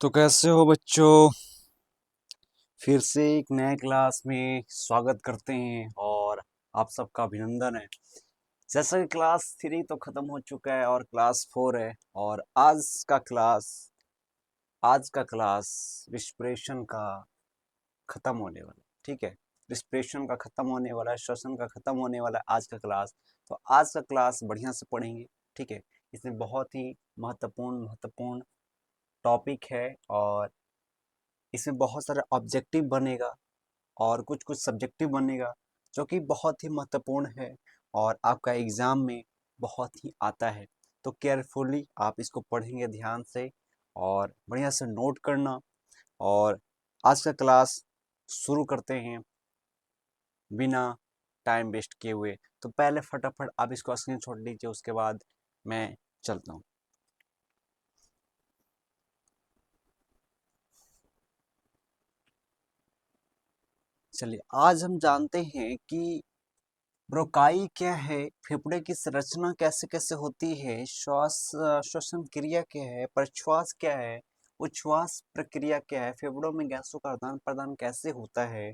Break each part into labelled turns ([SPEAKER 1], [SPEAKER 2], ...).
[SPEAKER 1] तो कैसे हो बच्चों। फिर से एक नए क्लास में स्वागत करते हैं और आप सबका अभिनंदन है। जैसा कि क्लास 3 तो खत्म हो चुका है और क्लास 4 है। और आज का क्लास रिस्पिरेशन का खत्म होने वाला है। ठीक है, रिस्पिरेशन का खत्म होने वाला है, श्वसन का खत्म होने वाला है आज का क्लास। तो आज का क्लास बढ़िया से पढ़ेंगे। ठीक है, इसमें बहुत ही महत्वपूर्ण टॉपिक है और इसमें बहुत सारा ऑब्जेक्टिव बनेगा और कुछ कुछ सब्जेक्टिव बनेगा जो कि बहुत ही महत्वपूर्ण है और आपका एग्ज़ाम में बहुत ही आता है। तो केयरफुली आप इसको पढ़ेंगे ध्यान से और बढ़िया से नोट करना। और आज का क्लास शुरू करते हैं बिना टाइम वेस्ट किए हुए। तो पहले फटाफट आप इसको स्क्रीनशॉट लीजिए, उसके बाद मैं चलता हूँ। चलिए, आज हम जानते हैं कि ब्रोकाई क्या है, फेफड़े की संरचना कैसे कैसे होती है, श्वसन क्रिया क्या है, प्रश्वास क्या है, उच्छ्वास प्रक्रिया क्या है, फेफड़ों में गैसों का आदान प्रदान कैसे होता है,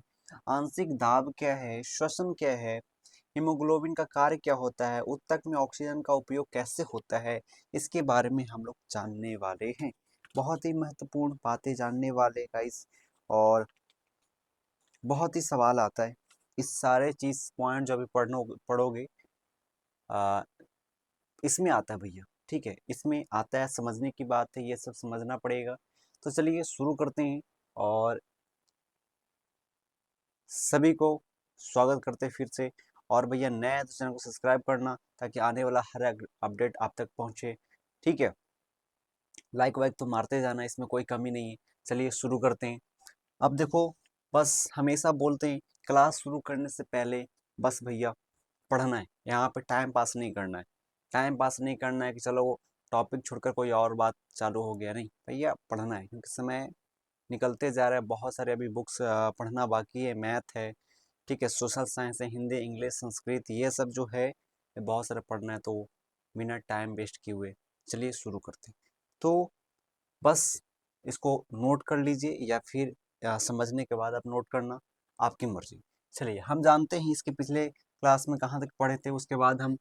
[SPEAKER 1] आंशिक दाब क्या है, श्वसन क्या है, हीमोग्लोबिन का कार्य क्या होता है, ऊतक में ऑक्सीजन का उपयोग कैसे होता है, इसके बारे में हम लोग जानने वाले हैं। बहुत ही महत्वपूर्ण बातें जानने वाले गाइस। और बहुत ही सवाल आता है इस सारे चीज पॉइंट जो अभी पढ़ोगे आ, इसमें आता है भैया। ठीक है, इसमें आता है, समझने की बात है, ये सब समझना पड़ेगा। तो चलिए शुरू करते हैं और सभी को स्वागत करते हैं फिर से। और भैया नए हैं तो चैनल को सब्सक्राइब करना ताकि आने वाला हर अपडेट आप तक पहुंचे। ठीक है, लाइक वाइक तो मारते जाना, इसमें कोई कमी नहीं है। चलिए शुरू करते हैं। अब देखो, बस हमेशा बोलते हैं क्लास शुरू करने से पहले बस भैया पढ़ना है, यहाँ पे टाइम पास नहीं करना है। टाइम पास नहीं करना है कि चलो टॉपिक छोड़कर कोई और बात चालू हो गया, नहीं भैया पढ़ना है क्योंकि समय निकलते जा रहा है। बहुत सारे अभी बुक्स पढ़ना बाकी है, मैथ है, ठीक है, सोशल साइंस है, हिंदी इंग्लिश संस्कृत, ये सब जो है ये बहुत सारा पढ़ना है। तो बिना टाइम वेस्ट किए हुए चलिए शुरू करते हैं। तो बस इसको नोट कर लीजिए या फिर समझने के बाद आप नोट करना, आपकी मर्जी। चलिए हम जानते हैं इसके पिछले क्लास में कहाँ तक पढ़े थे, उसके बाद हम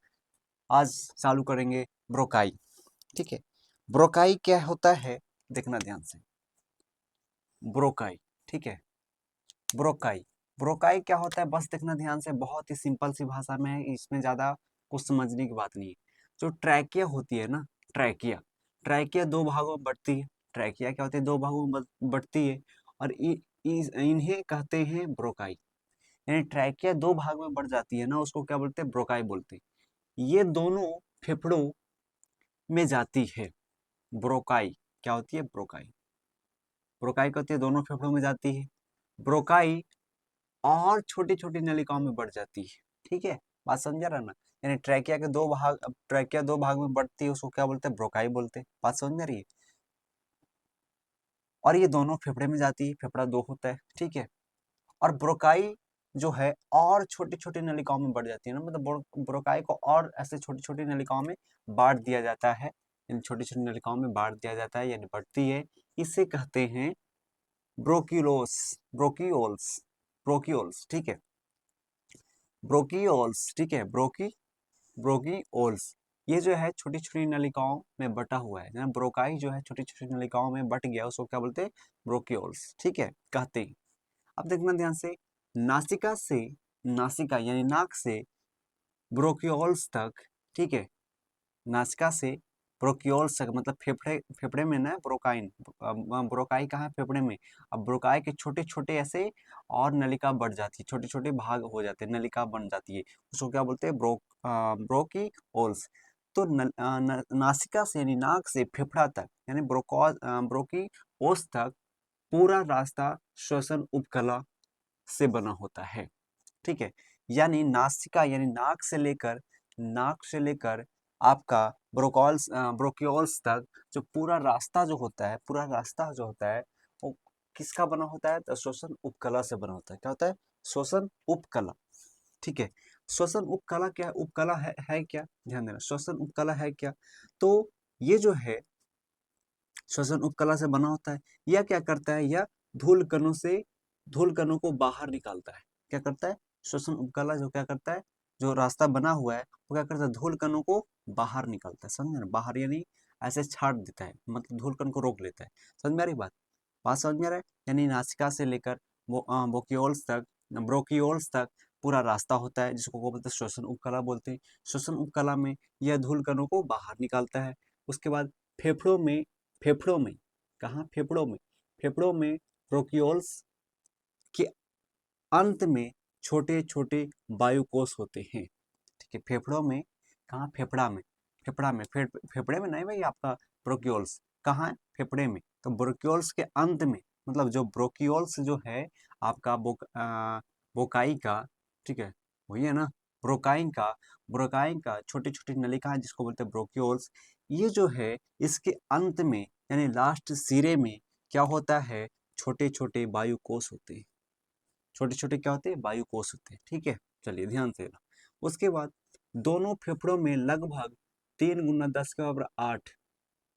[SPEAKER 1] आज चालू करेंगे ब्रोकाई। ठीक है, ब्रोकाई क्या होता है देखना ध्यान से। ब्रोकाई, ठीक है, ब्रोकाई, ब्रोकाई क्या होता है बस देखना ध्यान से। बहुत ही सिंपल सी भाषा में है, इसमें ज़्यादा कुछ समझने की बात नहीं है। जो ट्रैकिया होती है ना, ट्रैकिया, ट्रैकिया दो भागों में बढ़ती है। ट्रैकिया क्या होती है, दो भागों में बढ़ती है और इन्हें कहते हैं ब्रोकाई। यानी ट्रैकिया दो भाग में बढ़ जाती है ना, उसको क्या बोलते हैं, ब्रोकाई बोलते हैं। ये दोनों फेफड़ों में जाती है। ब्रोकाई क्या होती है, ब्रोकाई, ब्रोकाई क्या होती है, दोनों फेफड़ों में जाती है। ब्रोकाई और छोटी छोटी नलिकाओं में बढ़ जाती है। ठीक है, बात समझा रहा ना। यानी ट्रैकिया के दो भाग, अब ट्रैकिया दो भाग में बढ़ती है, उसको क्या बोलते हैं, ब्रोकाई बोलते हैं। बात समझ में आ रही है। और ये दोनों फेफड़े में जाती है, फेफड़ा दो होता है। ठीक है, और ब्रोकाई जो है और छोटी छोटी नलिकाओं में बढ़ जाती है ना, मतलब ब्रोकाई को और ऐसे छोटी छोटी नलिकाओं में बांट दिया जाता है। इन छोटी छोटी नलिकाओं में बांट दिया जाता है यानी बढ़ती है। इसे कहते हैं ब्रोक्यूलोस, ब्रोक्यूल्स, ब्रोक्यूल्स। ठीक है, ब्रोकियोल्स। ठीक है, ब्रोकियोल्स। ये जो है छोटी छोटी नलिकाओं में बटा हुआ है ना, ब्रोकाई जो है छोटी छोटी नलिकाओं में बट गया, उसको क्या बोलते हैं, ब्रोकियोल्स। ठीक है, कहते हैं। अब देखना ध्यान से, नासिका से, नासिका यानी नाक से ब्रोकियोल्स तक। ठीक है, नासिका से ब्रोकियोल्स तक मतलब फेफड़े, फेफड़े में ना ब्रोकाइन, ब्रोकाई कहाँ है, फेफड़े में। अब ब्रोकाई के छोटे छोटे ऐसे और नलिका बढ़ जाती है, छोटे छोटे भाग हो जाते हैं, नलिका बन जाती है, उसको क्या बोलते हैं, ब्रोकियोल्स। तो नासिका से यानी नाक से फेफड़ा तक यानी ब्रोकियोल्स तक पूरा रास्ता श्वसन उपकला से बना होता है। ठीक है, यानी नासिका यानी नाक से लेकर आपका ब्रोकियोल्स तक जो पूरा रास्ता जो होता है, पूरा रास्ता जो होता है वो किसका बना होता है, तो श्वसन उपकला से बना होता है। क्या होता है, श्वसन उपकला। ठीक है, श्वसन उपकला क्या, उपकला है क्या, ध्यान देना, श्वसन उपकला है क्या। तो ये जो है श्वसन उपकला से बना होता है। यह क्या करता है, यह धूल कणों को बाहर निकालता है। क्या करता है, श्वसन उपकला जो क्या करता है, जो रास्ता बना हुआ है वो क्या करता है, धूल कणों को बाहर निकालता है। समझे ना, बाहर यानी ऐसे छाट देता है, मतलब धूल कण को रोक लेता है। समझ में आ रही बात समझ में आ रहा है। यानी नासिका से लेकर ब्रोकियोल्स तक पूरा रास्ता होता है, जिसको बोलते हैं श्वसन उपकला बोलते हैं। श्वसन उपकला में यह धूल कणों को बाहर निकालता है। उसके बाद फेफड़ों में कहाँ, फेफड़ों में ब्रोकियोल्स के अंत में छोटे छोटे वायुकोष होते हैं। ठीक है, फेफड़ों में कहाँ, फेफड़े में नहीं भाई, आपका ब्रोकियोल्स कहाँ है, फेफड़े में। तो ब्रोकियोल्स के अंत में, मतलब जो ब्रोकियोल्स जो है आपका बोकाई का, ठीक है वही है ना, ब्रोकाइन का छोटी छोटी नलिका है, जिसको बोलते हैं ब्रोकियोल्स। ये जो है इसके अंत में यानी लास्ट सिरे में क्या होता है, छोटे छोटे वायुकोष होते हैं। छोटे छोटे क्या होते हैं, वायुकोष होते हैं। ठीक है, चलिए ध्यान से। उसके बाद दोनों फेफड़ों में लगभग 3 × 10⁸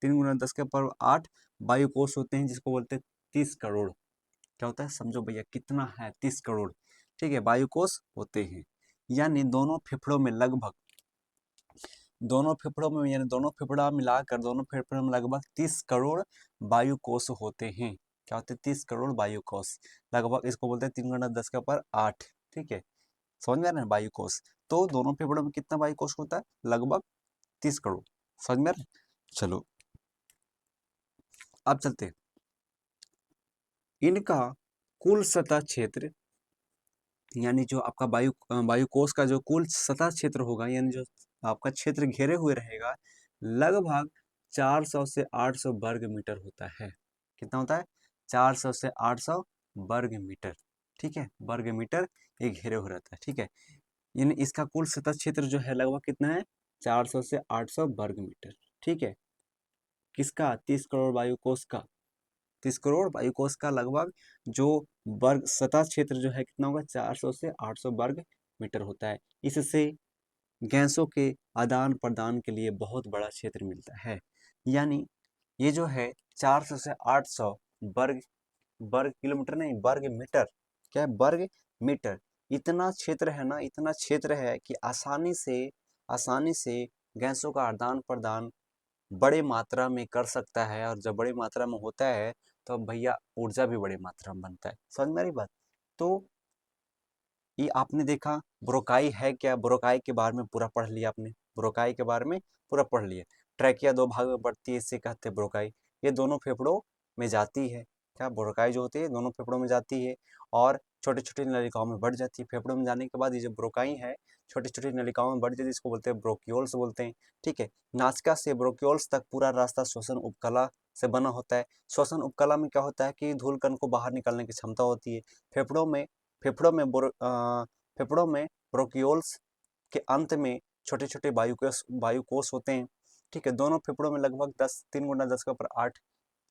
[SPEAKER 1] 3 × 10⁸ 8 वायुकोष होते हैं, जिसको बोलते हैं 30 करोड़। क्या होता है, समझो भैया कितना है, 30 करोड़। ठीक है, वायुकोष होते हैं। यानी दोनों फेफड़ों में दोनों फेफड़ा मिलाकर दोनों फेफड़ों में लगभग 30 करोड़ वायुकोष होते हैं। क्या होते हैं, 30 करोड़ वायुकोष लगभग, इसको बोलते हैं 3 × 10⁸ 8। ठीक है, समझ में आ रहा है, वायुकोष। तो दोनों फेफड़ों में कितना वायुकोष होता है, लगभग 30 करोड़। समझ में आ रहा है। चलो अब चलते हैं। इनका कुल सतह क्षेत्र, यानी जो आपका वायुकोष का जो कुल सतह क्षेत्र होगा, यानी जो आपका क्षेत्र घेरे हुए रहेगा, लगभग 400 से 800 वर्ग मीटर होता है। कितना होता है, 400 से 800 वर्ग मीटर। ठीक है, वर्ग मीटर ये घेरे हुए रहता है। ठीक है, यानी इसका कुल सतह क्षेत्र जो है लगभग कितना है, 400 से 800 वर्ग मीटर। ठीक है, किसका, 30 करोड़ वायुकोष का। 30 करोड़ वायुकोष का लगभग जो वर्ग सतह क्षेत्र जो है कितना होगा, 400 से 800 वर्ग मीटर होता है। इससे गैसों के आदान प्रदान के लिए बहुत बड़ा क्षेत्र मिलता है। यानी ये जो है 400 से 800 वर्ग वर्ग किलोमीटर नहीं, वर्ग मीटर। क्या है, वर्ग मीटर। इतना क्षेत्र है ना, इतना क्षेत्र है कि आसानी से गैसों का आदान प्रदान बड़े मात्रा में कर सकता है। और जब बड़ी मात्रा में होता है तो भैया ऊर्जा भी बड़ी मात्रा में बनता है। समझ में आ रही बात। तो ये आपने देखा ब्रोकाई है क्या, ब्रोकाई के बारे में पूरा पढ़ लिया आपने, ब्रोकाई के बारे में पूरा पढ़ लिया। ट्रैकिया 2 भाग में बढ़ती है, इससे कहते हैं ब्रोकाई। ये दोनों फेफड़ों में जाती है। क्या, ब्रोकाई जो होती है दोनों फेफड़ों में जाती है और छोटे छोटे नलिकाओं में बढ़ जाती है। फेफड़ों में जाने के बाद ये जो ब्रोकाई है छोटी छोटी नलिकाओं में बढ़ जाती है, इसको बोलते हैं ब्रोक्यूल्स बोलते हैं। ठीक है, नासिका से ब्रोक्यूल्स तक पूरा रास्ता श्वसन उपकला से बना होता है। श्वसन उपकला में क्या होता है कि धूल कण को बाहर निकालने की क्षमता होती है। फेफड़ों में फेफड़ों में फेफड़ों में ब्रोकियोल्स के अंत में छोटे छोटे वायुकोष होते हैं। ठीक है, दोनों फेफड़ों में लगभग 3 × 10⁸ 8।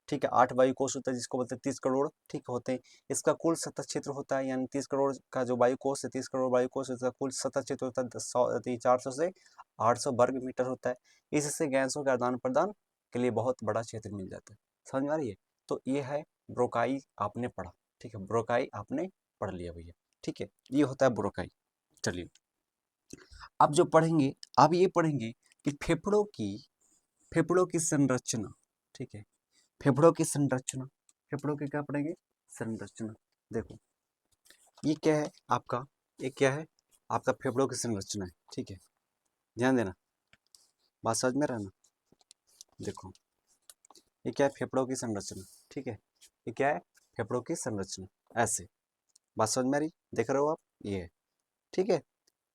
[SPEAKER 1] ठीक है, 8 वायुकोष होता है, जिसको बोलते हैं 30 करोड़। ठीक होते हैं। इसका कुल सतह क्षेत्र होता है, यानी 30 करोड़ का जो वायुकोष है, 30 करोड़ वायुकोष, इसका कुल सतह क्षेत्र होता है 400 से 800 वर्ग मीटर होता है। इससे गैसों के आदान प्रदान के लिए बहुत बड़ा क्षेत्र मिल जाता है। समझ में आ रही है। तो ये है ब्रोकाई, आपने पढ़ा। ठीक है, ब्रोकाई आपने पढ़ लिया भैया। ठीक है, ये होता है ब्रोकाई। चलिए अब जो पढ़ेंगे, अब ये पढ़ेंगे कि फेफड़ों की संरचना। ठीक है, फेफड़ों की क्या पढ़ेंगे, संरचना। देखो ये क्या है आपका, ये क्या है आपका, फेफड़ों की संरचना है। ठीक है, ध्यान देना, बात समझ में रहना। देखो ये क्या है, फेफड़ों की संरचना। ठीक है, ये क्या है, फेफड़ों की संरचना। ऐसे बात समझ में आ रही, देख रहे हो आप, ये है। ठीक है,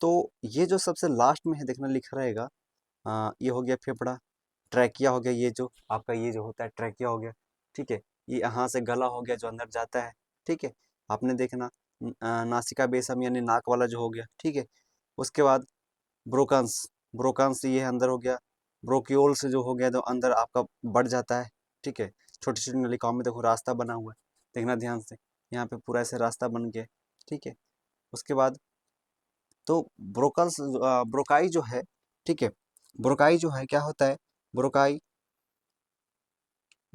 [SPEAKER 1] तो ये जो सबसे लास्ट में है देखना लिखा रहेगा, ये हो गया फेफड़ा। ट्रैकिया हो गया, ये जो आपका ये जो होता है ट्रैकिया हो गया। ठीक है, ये यहाँ से गला हो गया जो अंदर जाता है। ठीक है, आपने देखना नासिका बेसम यानी नाक वाला जो हो गया। ठीक है, उसके बाद ब्रोकंस ब्रोकंस ये अंदर हो गया। ब्रोक्यूल्स जो हो गया तो अंदर आपका बढ़ जाता है। ठीक है, छोटी छोटी नलिकाओं में देखो रास्ता बना हुआ है, देखना ध्यान से, यहाँ पे पूरा ऐसे रास्ता बन गया। ठीक है, उसके बाद तो ब्रोकाई जो है, ठीक है, ब्रोकाई जो है क्या होता है, ब्रोकाई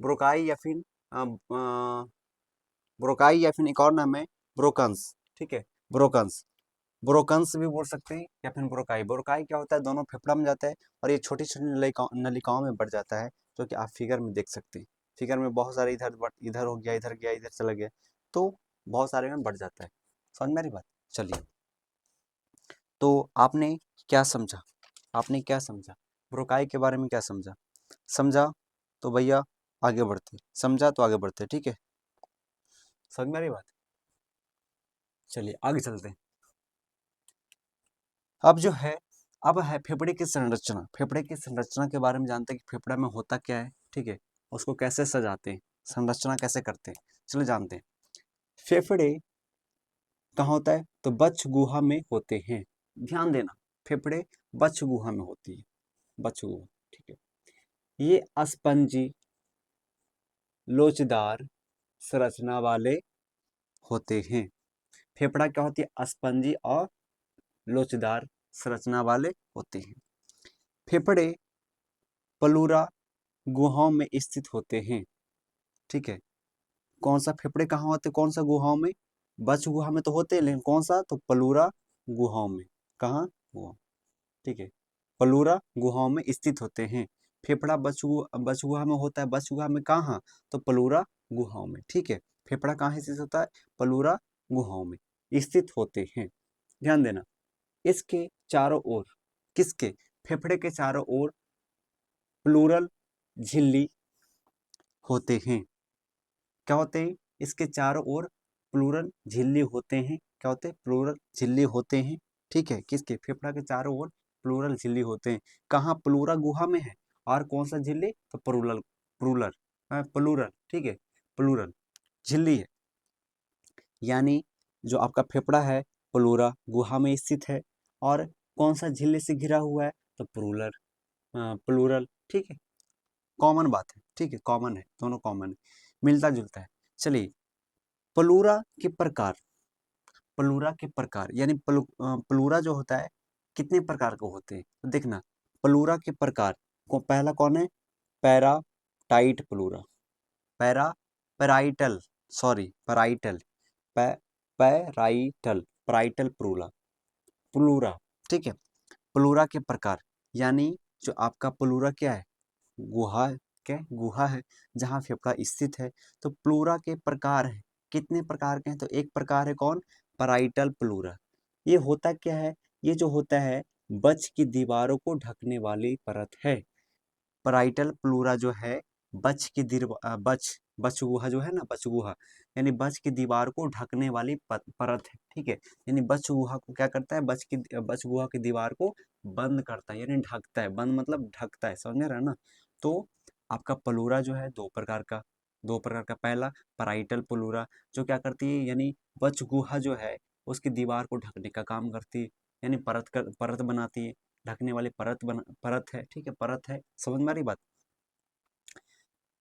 [SPEAKER 1] ब्रोकाई या फिर ब्रोकाई या फिर एक और नाम है ब्रोकंस, ठीक है, ब्रोकंस, ब्रोकंस भी बोल सकते हैं या फिर ब्रोकाई। ब्रोकाई क्या होता है, दोनों फेफड़ा में जाता है और ये छोटी छोटी नलिकाओं में बढ़ जाता है, जो कि आप फिगर में देख सकते हैं। फिगर में बहुत सारे इधर हो गया, इधर गया, इधर चला गया, तो बहुत सारे में बढ़ जाता है। समझ में आ रही बात? चलिए, तो आपने क्या समझा, आपने क्या समझा, ब्रोकाई के बारे में क्या समझा? समझा तो भैया आगे बढ़ते, समझा तो आगे बढ़ते, ठीक है, समझ में आ रही बात? चलिए आगे चलते हैं। अब जो है, अब है फेफड़े की संरचना। फेफड़े की संरचना के बारे में जानते हैं कि फेफड़ा में होता क्या है, ठीक है, उसको कैसे सजाते हैं, संरचना कैसे करते हैं, चलिए जानते हैं। फेफड़े कहाँ होता है, तो बच्च गुहा में होते हैं। ध्यान देना, फेफड़े बच्च गुहा में होती है, बच्च गुहा, ठीक है। ये अस्पंजी लोचदार संरचना वाले होते हैं। फेफड़ा क्या होती है, अस्पंजी और लोचदार संरचना वाले होते हैं। फेफड़े प्लूरा गुहाओं में स्थित होते हैं, ठीक है। कौन सा फेफड़े कहाँ होते, कौन सा गुहाओं में, बच्च गुहा में तो होते हैं, लेकिन कौन सा, तो प्लूरा गुहाओं में। कहाँ, गुहा, ठीक है, प्लूरा गुहाओं में स्थित होते हैं। फेफड़ा बच्च गुहा में होता है, बच्च गुहा में कहाँ, तो प्लूरा गुहाओं में, ठीक है। फेफड़ा कहाँ स्थित होता है, प्लूरा गुहाओं में स्थित होते हैं। ध्यान देना, इसके चारों ओर, किसके, फेफड़े के चारों ओर प्लूरल झिल्ली होते हैं। क्या होते हैं, इसके चारों ओर प्लूरल झिल्ली होते हैं। क्या होते हैं, प्लूरल झिल्ली होते हैं, ठीक है। किसके, फेफड़ा के चारों ओर प्लूरल झिल्ली होते हैं। कहाँ, प्लूरा गुहा में है, और कौन सा झिल्ली, तो प्लूरल, प्लूरल, प्लूरल, ठीक है, प्लूरल झिल्ली है। यानी जो आपका फेफड़ा है प्लूरा गुहा में स्थित है, और कौन सा झिल्ली से घिरा हुआ है, तो प्लूरल, प्लूरल, ठीक है। कॉमन बात है, ठीक है, कॉमन है, दोनों कॉमन है, मिलता जुलता है। चलिए, प्लूरा के प्रकार, प्लूरा के प्रकार यानी प्लूरा जो होता है कितने प्रकार के होते हैं, तो देखना, प्लूरा के प्रकार को पहला कौन है, पैराटाइट pleura, para parietal, sorry parietal, parietal, parietal pleura, pleura, ठीक है। प्लूरा के प्रकार यानी जो आपका प्लूरा क्या है, गुहा, क्या है? गुहा है जहाँ फेफड़ा स्थित है। तो प्लूरा के प्रकार है, कितने प्रकार के हैं, तो एक प्रकार है कौन, पैराइटल प्लूरा। ये होता क्या है, ये जो होता है बच की दीवारों को ढकने वाली परत है। पैराइटल प्लूरा जो है बच की बच बच गुहा जो है ना, बच गुहा यानी बच की दीवार को ढकने वाली परत है, ठीक है। यानी बच गुहा को क्या करता है, बच गुहा की दीवार को बंद करता है, यानी ढकता है, बंद मतलब ढकता है, समझ रहे हैं ना। तो आपका प्लूरा जो है दो प्रकार का, पहला पैराइटल प्लूरा जो क्या करती है, यानी बच गुहा जो है उसकी दीवार को ढकने का काम करती है, यानी परत बनाती है, ढकने वाली परत है, ठीक है, परत है, समझ में आ रही बात।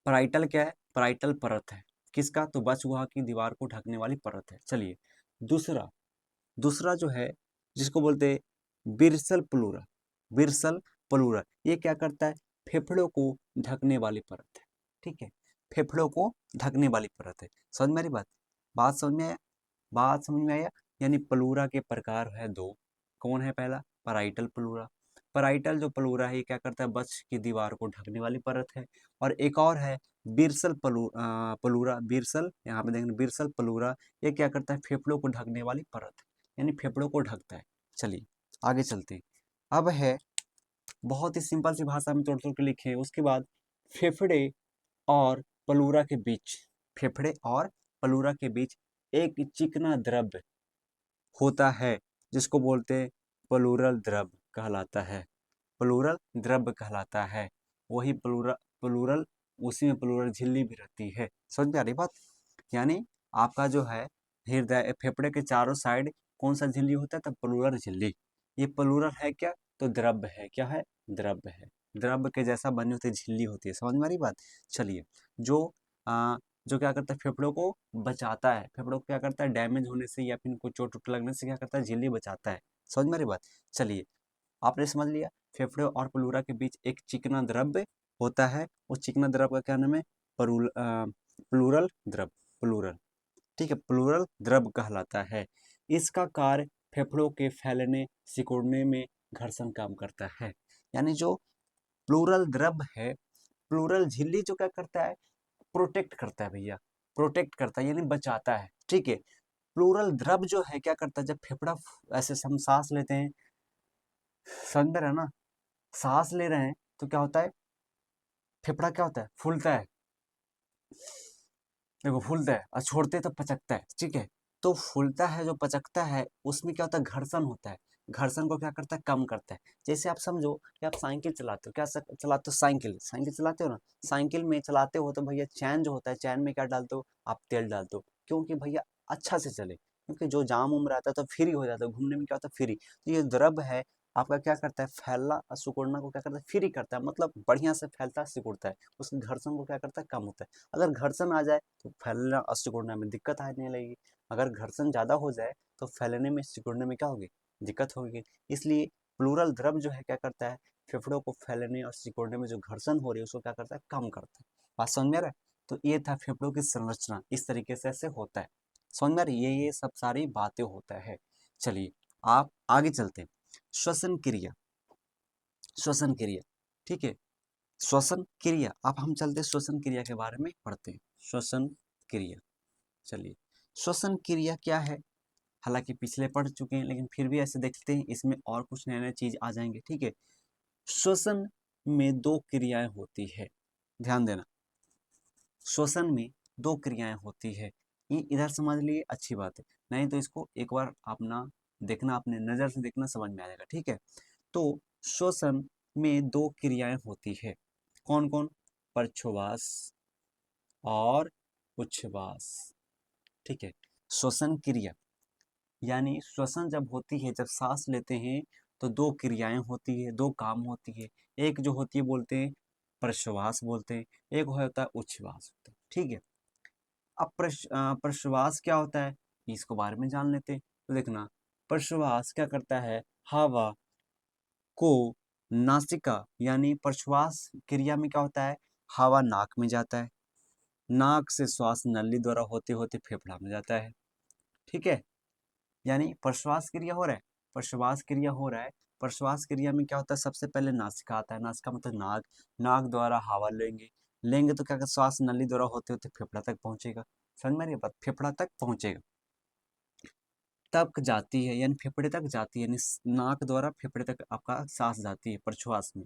[SPEAKER 1] पैराइटल क्या है, पैराइटल परत है, किसका, तो बच गुहा की दीवार को ढकने वाली परत है। चलिए, दूसरा दूसरा जो है जिसको बोलते हैं बिरसल प्लूरा, बिरसल प्लूरा, ये क्या करता है, फेफड़ों को ढकने वाली परत है, ठीक है, फेफड़ों को ढकने वाली परत है। समझ में आ रही बात, बात समझ में आया, बात समझ में आया। यानी प्लूरा के प्रकार है दो, कौन है, पहला पैराइटल प्लूरा, पैराइटल जो प्लूरा है ये क्या करता है, बच की दीवार को ढकने वाली परत है। और एक और है बिरसल प्लूरा, बिरसल, यहाँ पे देखेंगे बिरसल प्लूरा, ये क्या करता है, फेफड़ों को ढकने वाली परत है, यानी फेफड़ों को ढकता है। चलिए आगे चलते हैं। अब है, बहुत ही सिंपल सी भाषा में तोड़ तोड़ के लिखे हैं, उसके बाद फेफड़े और प्लूरा के बीच, फेफड़े और प्लूरा के बीच एक चिकना द्रव्य होता है, जिसको बोलते हैं प्लूरल द्रव्य कहलाता है, प्लूरल द्रव्य कहलाता है। वही प्लूरल, उसी में प्लूरल झिल्ली भी रहती है। समझ में आ रही बात, यानी आपका जो है हृदय फेफड़े के चारों साइड कौन सा झिल्ली होता है, तो प्लूरल झिल्ली। ये प्लूरल है क्या, तो द्रव्य है, क्या है, द्रव्य है, द्रव्य के जैसा बनी होती झिल्ली होती है। समझ में आ रही बात। चलिए, जो जो क्या करता है, फेफड़ों को बचाता है, फेफड़ों को क्या करता है, डैमेज होने से या फिर कोई चोट लगने से क्या करता है, झिल्ली बचाता है। समझ में आ रही बात। चलिए, आपने समझ लिया, फेफड़े और प्लूरा के बीच एक चिकना द्रव्य होता है, उस चिकना द्रव्य का क्या नाम है, प्लूरल द्रव, प्लूरल, ठीक है, प्लूरल द्रव कहलाता है। इसका कार्य फेफड़ों के फैलने सिकुड़ने में घर्षण काम करता है। यानी जो प्लूरल द्रव है, प्लूरल झिल्ली जो क्या करता है, प्रोटेक्ट करता है भैया, प्रोटेक्ट करता है यानी बचाता है, ठीक है। प्लूरल द्रव जो है क्या करता है, जब फेफड़ा ऐसे हम सांस लेते हैं, समझ रहे हैं ना, सांस ले रहे हैं तो क्या होता है, फेफड़ा क्या होता है, फूलता है, देखो फूलता है, और छोड़ते तो पचकता है, ठीक है। तो फूलता है जो पचकता है उसमें क्या होता है, घर्षण होता है। घर्षण को क्या करता है, कम करता है। जैसे आप समझो कि आप साइकिल चलाते हो, क्या चलाते हो, साइकिल, साइकिल चलाते हो ना, साइकिल में चलाते हो तो भैया चैन जो होता है, चैन में क्या डालते हो, आप तेल डालते हो, क्योंकि भैया अच्छा से चले, क्योंकि जो जाम उम रहता है तो फ्री हो जाता है, घूमने में क्या होता है, फ्री। तो ये द्रव है आपका, क्या करता है, फैलना और सिकुड़ना को क्या करता है, फ्री करता है, मतलब बढ़िया से फैलता है, सिकुड़ता है, उसके घर्षण को क्या करता है, कम होता है। अगर घर्षण आ जाए तो फैलना और सिकुड़ने में दिक्कत आने लगेगी। अगर घर्षण ज़्यादा हो जाए तो फैलने में सिकुड़ने में क्या होगी, दिक्कत होगी। इसलिए प्लूरल द्रव जो है क्या करता है, फेफड़ों को फैलने और सिकुड़ने में जो घर्षण हो रही है उसको क्या करता है, कम करता है। बात समझ में आ रहा है। तो ये था फेफड़ों की संरचना, इस तरीके से ऐसे होता है, समझ में आ रही है, ये सब सारी बातें होता है। चलिए आप आगे चलते हैं। श्वसन क्रिया, श्वसन क्रिया, ठीक है, श्वसन क्रिया, अब हम चलते हैं श्वसन क्रिया के बारे में पढ़ते हैं। श्वसन क्रिया, चलिए श्वसन क्रिया क्या है, हालांकि पिछले पढ़ चुके हैं लेकिन फिर भी ऐसे देखते हैं, इसमें और कुछ नए नए चीज आ जाएंगे, ठीक है। श्वसन में दो क्रियाएं होती है, ध्यान देना, श्वसन में दो क्रियाएं होती है। ये इधर समझ लिए, अच्छी बात है, नहीं तो इसको एक बार अपना देखना, अपने नजर से देखना, समझ में आ जाएगा, ठीक है। तो श्वसन में दो क्रियाएं होती है, कौन कौन, प्रश्वास और उच्छ्वास, ठीक है। श्वसन क्रिया यानी श्वसन जब होती है, जब सांस लेते हैं तो दो क्रियाएं होती है, दो काम होती है। एक जो होती है बोलते हैं प्रश्वास बोलते हैं, एक होता है उच्छ्वास होता है, ठीक है। अब प्रश्वास क्या होता है, इसको बारे में जान लेते हैं। तो देखना, प्रश्वास क्या करता है, हवा को नासिका यानी प्रश्वास क्रिया में क्या होता है, हवा नाक में जाता है, नाक से श्वास नली द्वारा होते होते फेफड़ा में जाता है, ठीक है। यानी प्रश्वास क्रिया हो रहा है, प्रश्वास क्रिया हो रहा है। प्रश्वास क्रिया में क्या होता है, सबसे पहले नासिका आता है, नासिका मतलब नाक, नाक द्वारा हवा लेंगे, लेंगे तो क्या कर, श्वास नली द्वारा होते होते फेफड़ा तक पहुंचेगा, समझ में आ रही है बात, फेफड़ा तक पहुंचेगा, तक जाती है, यानी फेफड़े तक जाती है, यानी नाक द्वारा फेफड़े तक आपका सांस जाती है प्रश्वास में।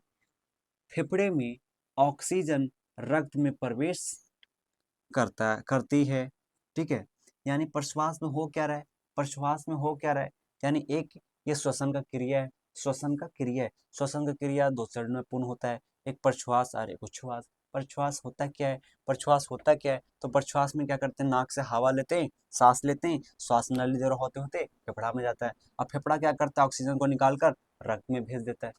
[SPEAKER 1] फेफड़े में ऑक्सीजन रक्त में प्रवेश करती है, ठीक है। यानी प्रश्वास में हो क्या रहा है, प्रश्वास में हो क्या रहा है, यानी एक ये श्वसन का क्रिया है, श्वसन का क्रिया है, श्वसन का क्रिया दो चरण में पूर्ण होता है, एक प्रश्वास और एक उच्छ्वास। प्रश्वास होता क्या है, प्रश्वास होता क्या है, तो प्रश्वास में क्या करते हैं, नाक से हवा लेते हैं, सांस लेते हैं, श्वास नली द्वारा होते होते फेफड़ा में जाता है। अब फेफड़ा क्या करता है, ऑक्सीजन को निकाल कर रक्त में भेज देता है,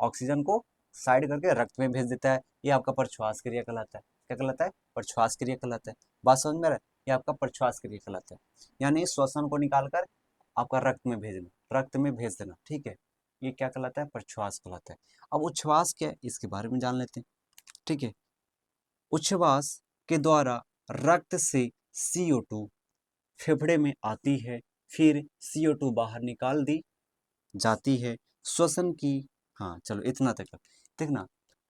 [SPEAKER 1] ऑक्सीजन को साइड करके रक्त में भेज देता है, ये आपका प्रश्वास क्रिया कहलाता है। क्या कहलाता है, प्रश्वास क्रिया कहलाता है। बात समझ में आ रहा है, ये आपका प्रश्वास क्रिया कहलाता है, यानी श्वसन को निकालकर आपका रक्त में भेजना, रक्त में भेज देना, ठीक है, ये क्या कहलाता है, प्रश्वास कहलाता है। अब उच्छ्वास क्या है, इसके बारे में जान लेते हैं, ठीक है। उच्छ्वास के द्वारा रक्त से CO2 फेफड़े में आती है, फिर CO2 बाहर निकाल दी जाती है। श्वसन की, हाँ चलो इतना तक देखना,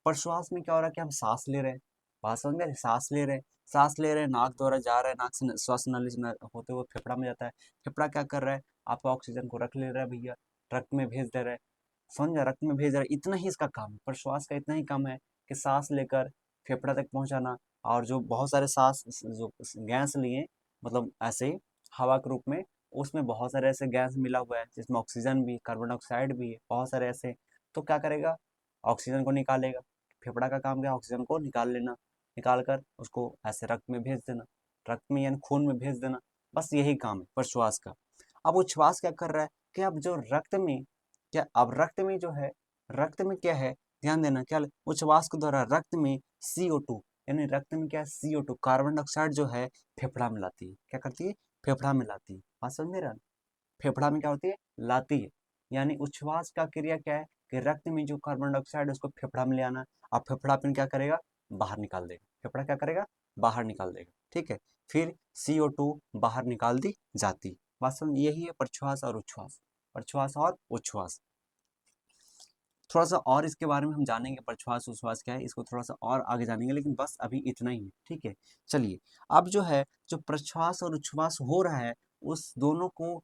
[SPEAKER 1] प्रश्वास में क्या हो रहा है कि हम सांस ले रहे हैं, बात समझ में आ रही है? सांस ले रहे हैं, सांस ले रहे हैं, नाक द्वारा जा रहा है, नाक से श्वास नली से होते हुए फेफड़ा में जाता है। फेफड़ा क्या कर रहा है, आपका ऑक्सीजन को रख ले रहा है भैया, रक्त में भेज दे रहा है, समझ रहा है? रक्त में भेज रहा है, इतना ही इसका काम है, प्रश्वास का इतना ही काम है कि सांस लेकर फेफड़ा तक पहुंचाना, और जो बहुत सारे सांस जो गैस लिए, मतलब ऐसे ही हवा के रूप में, उसमें बहुत सारे ऐसे गैस मिला हुआ है जिसमें ऑक्सीजन भी, कार्बन डाइऑक्साइड भी है, बहुत सारे ऐसे, तो क्या करेगा, ऑक्सीजन को निकालेगा। फेफड़ा का काम क्या है, ऑक्सीजन को निकाल लेना, निकाल कर उसको ऐसे रक्त में भेज देना, रक्त में यानी खून में भेज देना, बस यही काम है प्रश्वास का। अब उच्छ्वास क्या कर रहा है कि अब जो रक्त में, क्या अब रक्त में जो है, रक्त में क्या है, ध्यान देना, क्या उच्छ्वास के द्वारा रक्त में CO2, यानी रक्त में क्या है, CO2 कार्बन डाइऑक्साइड जो है फेफड़ा में लाती है, क्या करती है, फेफड़ा में लाती है। बात समझ में रहा, फेफड़ा में क्या होती है, लाती है। यानी उच्छ्वास का क्रिया क्या है कि रक्त में जो कार्बन डाइऑक्साइड है उसको फेफड़ा में ले आना, अब फेफड़ा फिर क्या करेगा, बाहर निकाल देगा, फेफड़ा क्या करेगा, बाहर निकाल देगा, ठीक है। फिर CO2 बाहर निकाल दी जाती। वास्तव में यही है प्रश्वास और उच्छ्वास, प्रश्वास और उच्छ्वास। थोड़ा सा और इसके बारे में हम जानेंगे, प्रश्वास उच्छ्वास क्या है, इसको थोड़ा सा और आगे जानेंगे, लेकिन बस अभी इतना ही है, ठीक है। चलिए, अब जो है जो प्रश्वास और उच्छ्वास हो रहा है, उस दोनों को,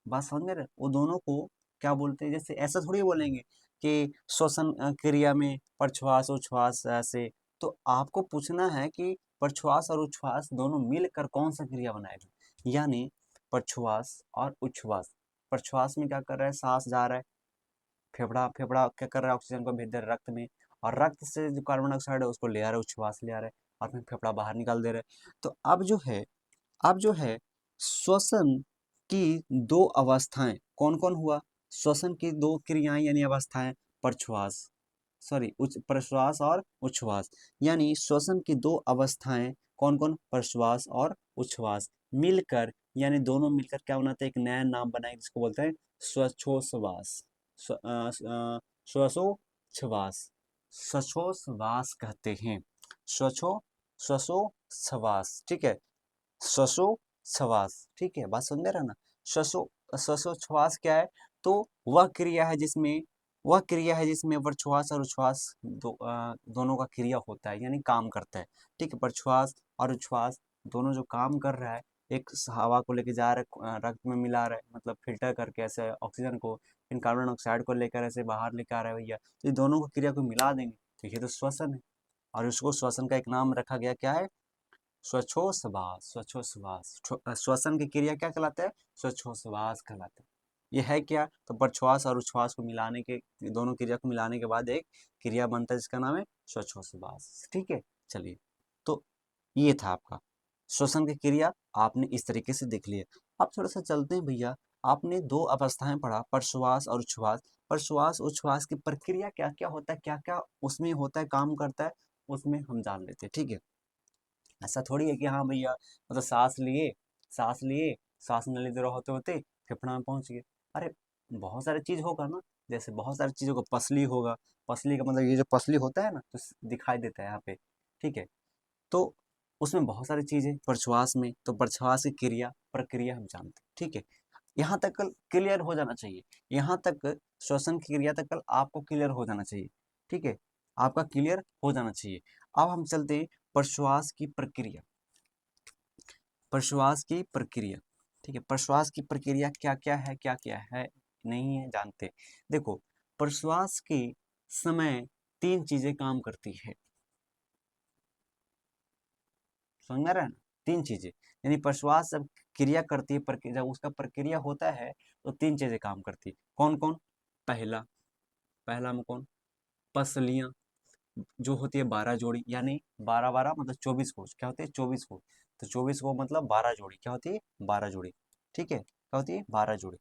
[SPEAKER 1] बात समझ में रहे, वो दोनों को क्या बोलते हैं। जैसे ऐसा थोड़ी बोलेंगे कि श्वसन क्रिया में प्रश्वास उच्छ्वास ऐसे, तो आपको पूछना है कि प्रश्वास और उच्छ्वास दोनों मिलकर कौन सा क्रिया बनाएगा। यानी प्रश्वास और उच्छ्वास, प्रश्वास में क्या कर रहा है, सांस जा रहा है, फेफड़ा फेफड़ा क्या कर रहा है, ऑक्सीजन को भेज दे रहा है रक्त में, और रक्त से जो कार्बन डाइऑक्साइड है उसको ले आ रहा है, उच्छ्वास ले आ रहा है, और फिर फेफड़ा बाहर निकाल दे रहा है। तो अब जो है श्वसन की दो अवस्थाएं कौन कौन हुआ, श्वसन की दो क्रियाएं यानी अवस्थाएं, प्रश्वास, सॉरी प्रश्वास और उच्छ्वास, यानी श्वसन की दो अवस्थाएं कौन कौन, प्रश्वास और उच्छ्वास मिलकर, यानी दोनों मिलकर क्या बनाते हैं, एक नया नाम बनाए जिसको बोलते हैं श्वासोच्छ्वास, श्वासोच्छ्वास, श्वासोच्छ्वास कहते हैं, श्वासोच्छ्वास, ठीक है, श्वासोच्छ्वास, ठीक है, बात समझ रहे ना। श्वासोच्छ्वास क्या है, तो वह क्रिया है जिसमें प्रश्वास और उच्छ्वास दोनों का क्रिया होता है, यानी काम करता है, ठीक है। प्रश्वास और उच्छ्वास दोनों जो काम कर रहा है, एक हवा को लेके जा रहा है, रक्त में मिला रहा है, मतलब फिल्टर करके ऐसे ऑक्सीजन को, फिर कार्बन डाइऑक्साइड को लेकर ऐसे बाहर लेकर आ रहा है भैया, तो ये दोनों को क्रिया को मिला देंगे तो ये तो श्वसन है। और उसको श्वसन का एक नाम रखा गया, क्या है, श्वासोच्छ्वास, श्वासोच्छ्वास, श्वसन की क्रिया क्या कहलाता है, श्वासोच्छ्वास कहलाता है। यह है क्या, तो प्रश्वास और उच्छ्वास को मिलाने के, दोनों क्रिया को मिलाने के बाद एक क्रिया बनता है जिसका नाम है श्वासोच्छ्वास, ठीक है। चलिए, तो ये था आपका श्वसन की क्रिया, आपने इस तरीके से देख लिया। अब थोड़ा सा चलते हैं भैया, आपने दो अवस्थाएं पढ़ा, प्रश्वास और उच्छ्वास, प्रश्वास उच्छ्वास की प्रक्रिया क्या क्या होता है, क्या क्या उसमें होता है, काम करता है, उसमें हम जान लेते हैं, ठीक है। ऐसा थोड़ी है कि हाँ भैया, मतलब सांस लिए सांस न लेते रहो, होते होते फेफड़ा में पहुंच गए। अरे बहुत सारी चीज होगा ना, जैसे बहुत सारी चीजों का पसली होगा, पसली का मतलब ये जो पसली होता है ना, तो दिखाई देता है यहाँ पे, ठीक है। तो उसमें बहुत सारी चीजें प्रश्वास में, तो प्रश्वास की क्रिया प्रक्रिया हम जानते हैं, ठीक है। यहाँ तक कल क्लियर हो जाना चाहिए, यहाँ तक श्वसन की क्रिया तक कल आपको क्लियर हो जाना चाहिए, ठीक है, आपका क्लियर हो जाना चाहिए। अब हम चलते हैं प्रश्वास की प्रक्रिया, प्रश्वास की प्रक्रिया, ठीक है। प्रश्वास की प्रक्रिया क्या क्या है नहीं है जानते। देखो, प्रश्वास के समय तीन चीजें काम करती है, समझ में आ रहा है ना, तीन चीजें, यानी प्रश्वास जब क्रिया करती है, जब उसका प्रक्रिया होता है तो तीन चीजें काम करती है, कौन कौन, पहला पहला में कौन, पसलियां जो होती है 12 जोड़ी, यानी 12 12 मतलब 24 कोष, क्या होते हैं 24 कोष, तो 24 को मतलब 12 जोड़ी, क्या होती है 12 जोड़ी, ठीक है, क्या होती है 12 जोड़ी।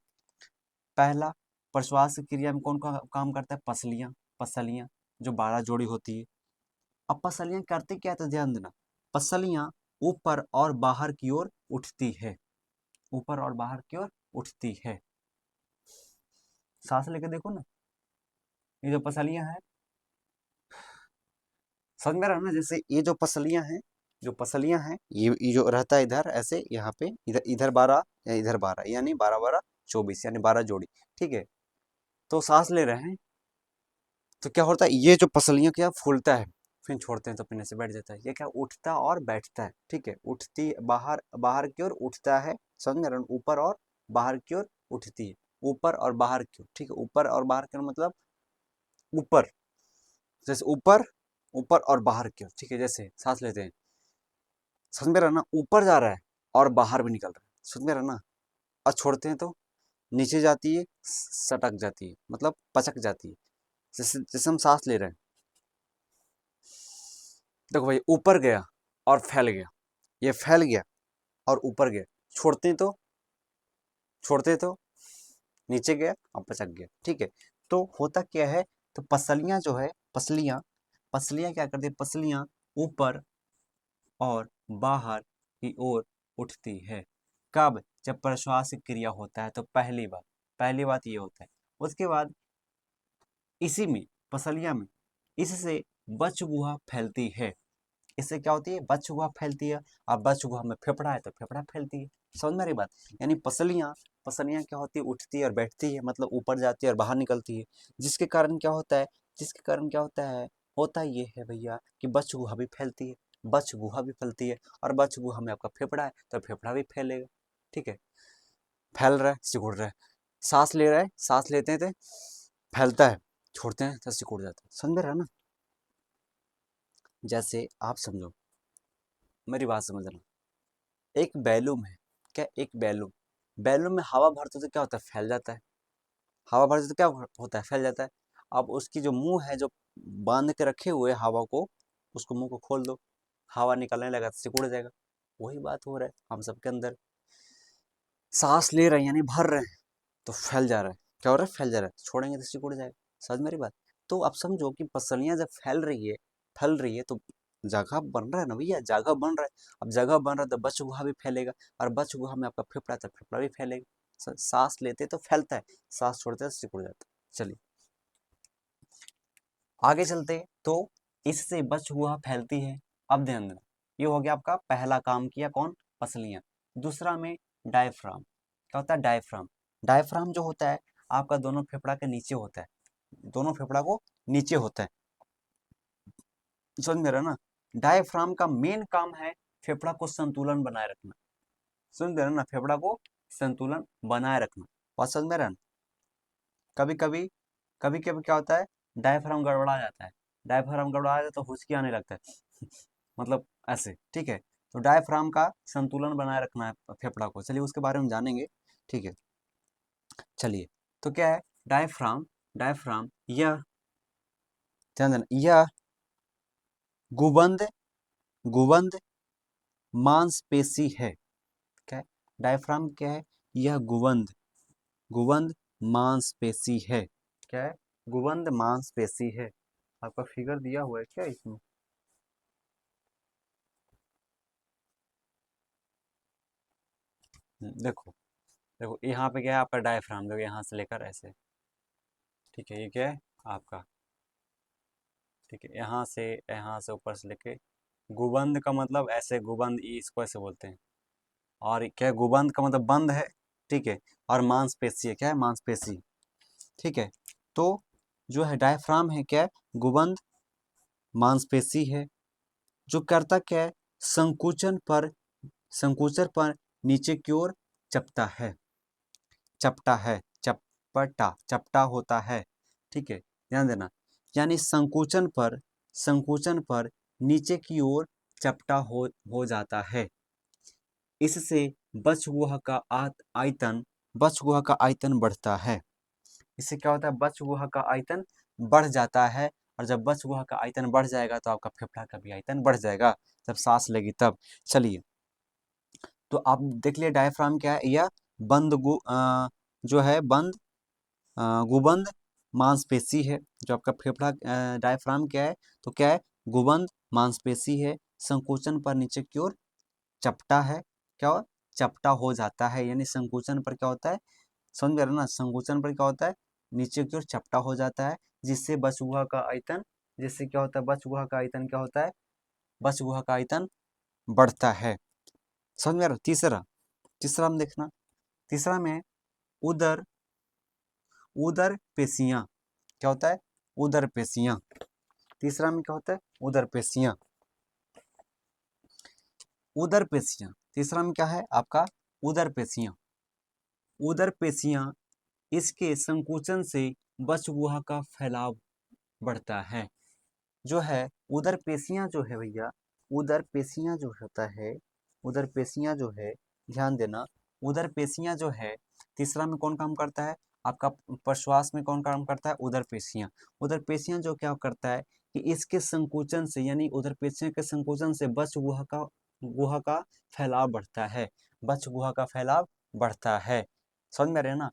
[SPEAKER 1] पहला, प्रश्वास की क्रिया में कौन काम करता है, पसलियां, पसलियां जो 12 जोड़ी होती है। अब पसलियां करती क्या है, तो ध्यान देना, पसलियां ऊपर और बाहर की ओर उठती है, ऊपर और बाहर की ओर उठती है। सांस लेके देखो ना, ये जो पसलियां हैं, समझ में रहा ना, जैसे ये जो पसलियां हैं, जो पसलियां हैं, ये जो रहता है इधर ऐसे, यहाँ पे इधर इधर 12 या इधर 12, यानी 12 12 24, यानी 12 जोड़ी, ठीक है। तो सांस ले रहे हैं, तो क्या होता है, ये जो पसलियां क्या फूलता है, फिर छोड़ते हैं तो अपने से बैठ जाता है, ये क्या उठता और बैठता है, ठीक है, उठती बाहर बाहर की ओर उठता है, समझ रहे हो? ऊपर और बाहर की ओर उठती है, ऊपर और बाहर की ओर, ठीक है, ऊपर और बाहर की ओर मतलब ऊपर, जैसे ऊपर ऊपर और बाहर की ओर, ठीक है, जैसे सांस लेते हैं, समझ में रहा ना, ऊपर जा रहा है और बाहर भी निकल रहा है, समझ में रहा ना, और छोड़ते हैं तो नीचे जाती है, सटक जाती है, मतलब पचक जाती है, जैसे जैसे हम सांस ले रहे हैं, देखो भाई, ऊपर गया और फैल गया, ये फैल गया और ऊपर गया, छोड़ते तो छोड़ते तो नीचे गया और पचक गया, ठीक है। तो होता क्या है, तो पसलियां जो है, पसलियां पसलियां क्या करती है, पसलियां ऊपर और बाहर की ओर उठती है, कब, जब प्रश्वास क्रिया होता है, तो पहली बात ये होता है। उसके बाद इसी में, पसलियां में, इससे बचगुहा फैलती है, इससे क्या होती है, बच्च गुहा फैलती है। और बच्च गुहा में फेफड़ा है तो फेफड़ा फैलती है। समझ में आ रही बात? यानी पसलियाँ पसलियाँ क्या होती है, उठती है और बैठती है, मतलब ऊपर जाती है और बाहर निकलती है। जिसके कारण क्या होता है, जिसके कारण क्या होता ये है भैया कि बच्च गुहा भी फैलती है, बच्च गुहा भी फैलती है। और बच्च गुहा में आपका फेफड़ा है तो फेफड़ा भी फैलेगा। ठीक है, फैल रहा है, सिकुड़ रहा है। सांस ले रहा है, सांस लेते हैं तो फैलता है, छोड़ते हैं तो सिकुड़ जाता है। समझ रहा है ना? जैसे आप समझो, मेरी बात समझना। एक बैलूम है, क्या, एक बैलूम, बैलूम में हवा भरते तो क्या होता है, फैल जाता है। हवा भरते तो क्या होता है, फैल जाता है। अब उसकी जो मुंह है, जो बांध के रखे हुए हवा को, उसको मुंह को खोल दो, हवा निकलने लगा तो सिकुड़ जाएगा। वही बात हो रहा है हम सबके अंदर। सांस ले रहे हैं यानी भर रहे हैं तो फैल जा रहा है। क्या हो रहा है, फैल जा रहा है, छोड़ेंगे तो सिकुड़ जाएगा। समझ मेरी बात? तो अब समझो कि पसलियां जब फैल रही है तो जगह बन रहा है ना भैया, जगह बन रहा है। अब जगह बन रहा है तो बच्च गुहा भी फैलेगा। और बच्च गुहा में आपका फेफड़ा है तो फेफड़ा भी फैलेगा। सांस लेते तो फैलता है, सांस छोड़ते तो सिकुड़ जाता है। चलिए आगे चलते हैं। तो इससे बच्च गुहा फैलती है। अब ध्यान देना, ये हो गया आपका पहला काम किया कौन, पसलियां। दूसरा में डायफ्राम। क्या होता है, डायफ्राम। डायफ्राम जो होता है आपका दोनों फेफड़ा के नीचे होता है, दोनों फेफड़ा को नीचे होता है। समझ में रहा ना? डायफ्राम का मेन काम है फेफड़ा को संतुलन बनाए रखना। समझ में रहा ना? फेफड़ा को संतुलन बनाए रखना। बात समझ में रहा ना? कभी कभी क्या होता है, डायफ्राम गड़बड़ा जाता है। डायफ्राम गड़बड़ा जाता है तो हुचकी आने लगता है मतलब ऐसे। ठीक है, तो डायफ्राम का संतुलन बनाए रखना है फेफड़ा को। चलिए उसके बारे में जानेंगे। ठीक है, चलिए। तो क्या है डायफ्राम, डायफ्राम यह, ध्यान देना, यह गुबंद गुबंद मांसपेशी है। क्या है, डायफ्राम क्या है, यह गुबंद गुबंद मांसपेशी है। क्या है, गुबंद मांसपेशी है। आपका फिगर दिया हुआ है क्या इसमें? देखो, देखो यहाँ पे क्या है आपका डायफ्राम, देखो यहाँ से लेकर ऐसे। ठीक है, ये क्या है आपका, ठीक है, यहाँ से ऊपर से लेके गुबंद का मतलब ऐसे, गुबंद इसको ऐसे बोलते हैं। और क्या है, गुबंद का मतलब बंद है। ठीक है, और मांसपेशी है, क्या है, मांसपेशी। ठीक है, तो जो है डायफ्राम है क्या है, गुबंद मांसपेशी है। जो करता क्या है, संकुचन पर नीचे की ओर चपटा है, चपटा है, चपटा चपटा होता है। ठीक है, ध्यान देना, यानी संकुचन पर नीचे की ओर चपटा हो जाता है। इससे बच्च गुहा का आयतन बढ़ता है। इससे क्या होता है, बच्च गुहा का आयतन बढ़ जाता है। और जब बच्च गुहा का आयतन बढ़ जाएगा तो आपका फेफड़ा का भी आयतन बढ़ जाएगा, जब सांस लेगी तब। चलिए, तो आप देख लिया डायफ्राम क्या है, यह जो है गुबंद मांसपेशी है। जो आपका फेफड़ा डायफ्राम क्या है, तो क्या है, गुबंद मांसपेशी है। संकोचन पर नीचे की ओर चपटा है, क्या हो, चपटा हो जाता है। यानी संकोचन पर क्या होता है, समझ में आ रहा है ना, संकोचन पर क्या होता है, नीचे की ओर चपटा हो जाता है। जिससे बच्च गुहा का आयतन, जिससे क्या होता है, बच्च गुहा का आयतन क्या होता है, बच्च गुहा का आयतन बढ़ता है। समझ में आ रहा है? तीसरा, तीसरा में देखना, तीसरा में उदर उदर पेशियां। क्या होता है, उदर पेशियां। तीसरा में क्या होता है, उदर पेशियां। उदर पेशियां, तीसरा में क्या है आपका, उदर पेशियां। उदर पेशियां, इसके संकुचन से बच्च गुहा का फैलाव बढ़ता है। जो है उदर पेशियां जो है भैया, उदर पेशियां जो होता है, उदर पेशियां जो है, ध्यान देना, उदर पेशियां जो है, तीसरा में कौन काम करता है आपका, प्रश्वास में कौन काम करता है, उदर पेशियां। उदर पेशियां जो क्या करता है कि इसके संकुचन से, यानी उदर पेशियां के संकुचन से बच्च गुहा का फैलाव बढ़ता है, बच्च गुहा का फैलाव बढ़ता है। समझ में रहे ना?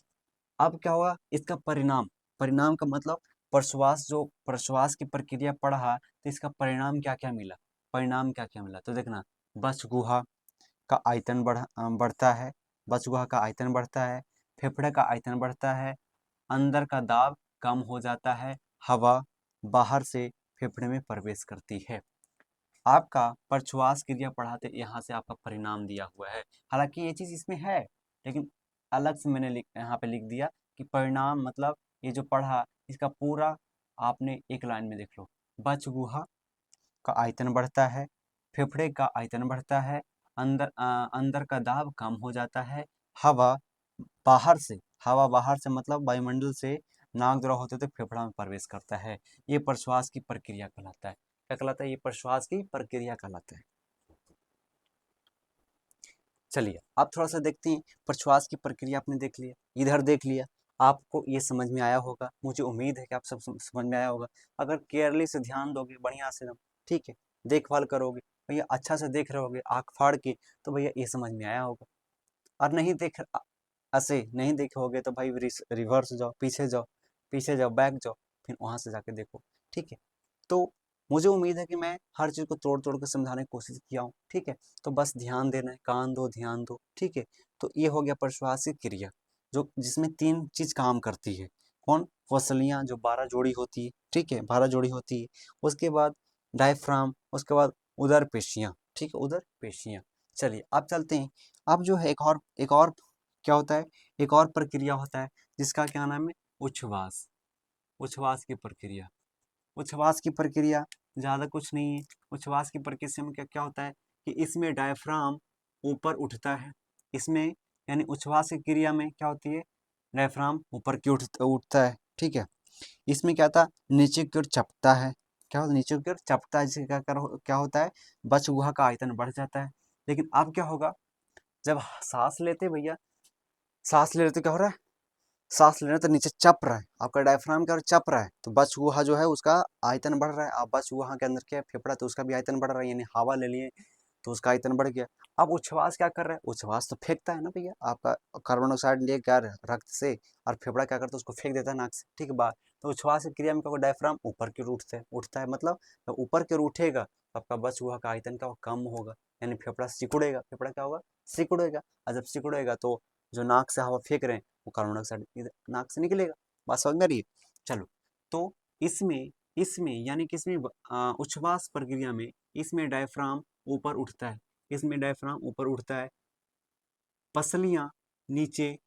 [SPEAKER 1] अब क्या हुआ इसका परिणाम, परिणाम का मतलब प्रश्वास की प्रक्रिया पढ़ा तो इसका परिणाम क्या क्या मिला, परिणाम क्या क्या मिला, तो देखना, बच्च गुहा का आयतन बढ़ता है, बच्च गुहा का आयतन बढ़ता है, फेफड़े का आयतन बढ़ता है, अंदर का दाब कम हो जाता है, हवा बाहर से फेफड़े में प्रवेश करती है। आपका प्रश्वास क्रिया पढ़ाते यहाँ से आपका परिणाम दिया हुआ है। हालांकि ये चीज़ इसमें है, लेकिन अलग से मैंने यहाँ पे लिख दिया कि परिणाम मतलब ये जो पढ़ा इसका पूरा आपने एक लाइन में देख लो। बच गुहा का आयतन बढ़ता है, फेफड़े का आयतन बढ़ता है, अंदर का दाब कम हो जाता है, हवा बाहर से हवा बाहर से मतलब वायुमंडल से नाक द्वारा होते हुए फेफड़ा में प्रवेश करता है। ये प्रश्वास की प्रक्रिया कहलाता है। क्या कहलाता है? ये प्रश्वास की प्रक्रिया कहलाता है। चलिए आप थोड़ा सा देखते हैं। प्रश्वास की प्रक्रिया आपने देख लिया, इधर देख लिया, आपको ये समझ में आया होगा। मुझे उम्मीद है कि आप सब समझ में आया होगा। अगर केयरली से ध्यान दोगे, बढ़िया से एकदम, ठीक है, देखभाल करोगे भैया, अच्छा से देख रहे होगे आँख फाड़ के, तो भैया ये समझ में आया होगा। और नहीं देख ऐसे नहीं देखे होगे तो भाई रिवर्स जाओ, पीछे जाओ, बैक जाओ, फिर वहां से जाके देखो। ठीक है, तो मुझे उम्मीद है कि मैं हर चीज को तोड़ तोड़ के समझाने की कोशिश किया हूँ। ठीक है, तो बस ध्यान देना है, कान दो, ध्यान दो। ठीक है, तो ये हो गया प्रश्वास की क्रिया, जो जिसमें 3 चीज काम करती है। कौन? फसलियां जो 12 जोड़ी होती है। ठीक है, 12 जोड़ी होती है। उसके बाद डायफ्राम, उसके बाद उदर पेशियां। ठीक है, उदर पेशियां। चलिए अब चलते हैं। अब जो है एक और क्या होता है, एक और प्रक्रिया होता है जिसका क्या नाम है? उच्छ्वास। उच्छ्वास की प्रक्रिया। उच्छ्वास की प्रक्रिया ज़्यादा कुछ नहीं है। उच्छ्वास की प्रक्रिया में क्या क्या होता है कि इसमें डायफ्राम ऊपर उठता है। इसमें यानी उच्छ्वास की क्रिया में क्या होती है? डायफ्राम ऊपर की उठता है। ठीक है, इसमें क्या था? नीचे की ओर चपटा है। क्या होता है? नीचे की ओर चपटा है, जिससे क्या होता है? बच गुहा का आयतन बढ़ जाता है। लेकिन अब क्या होगा? जब सांस लेते भैया, सांस ले रहे तो क्या हो रहा है? सांस ले रहे तो नीचे चप रहा है, आपका डायफ्राम क्या चप रहा है, तो बच गुहा जो है उसका आयतन बढ़ रहा है। अब बच गुहा के अंदर क्या है? फेफड़ा, तो उसका भी आयतन बढ़ रहा है, यानी हवा ले लिए तो उसका आयतन बढ़ गया। अब उच्छ्वास क्या कर रहा है? उच्छ्वास तो फेंकता है ना भैया, आपका कार्बन डाइऑक्साइड लिए क्या रक्त से, और फेफड़ा क्या करता है? उसको फेंक देता है नाक से। ठीक है बात। तो उच्छ्वास की क्रिया में क्या होगा? डायफ्राम ऊपर की ओर उठता है, मतलब जब ऊपर की ओर उठेगा तो आपका बच गुहा का आयतन क्या कम होगा, यानी फेफड़ा सिकुड़ेगा। फेफड़ा क्या होगा? सिकुड़ेगा। और जब सिकुड़ेगा तो जो नाक से हवा फेंक रहे हैं वो कार्बन डाइऑक्साइड नाक से निकलेगा। बात समझ में आ रही है? चलो, तो इसमें इसमें यानी कि इसमें उच्छ्वास प्रक्रिया में इसमें डायफ्राम ऊपर उठता है। इसमें डायफ्राम ऊपर उठता है, पसलियां नीचे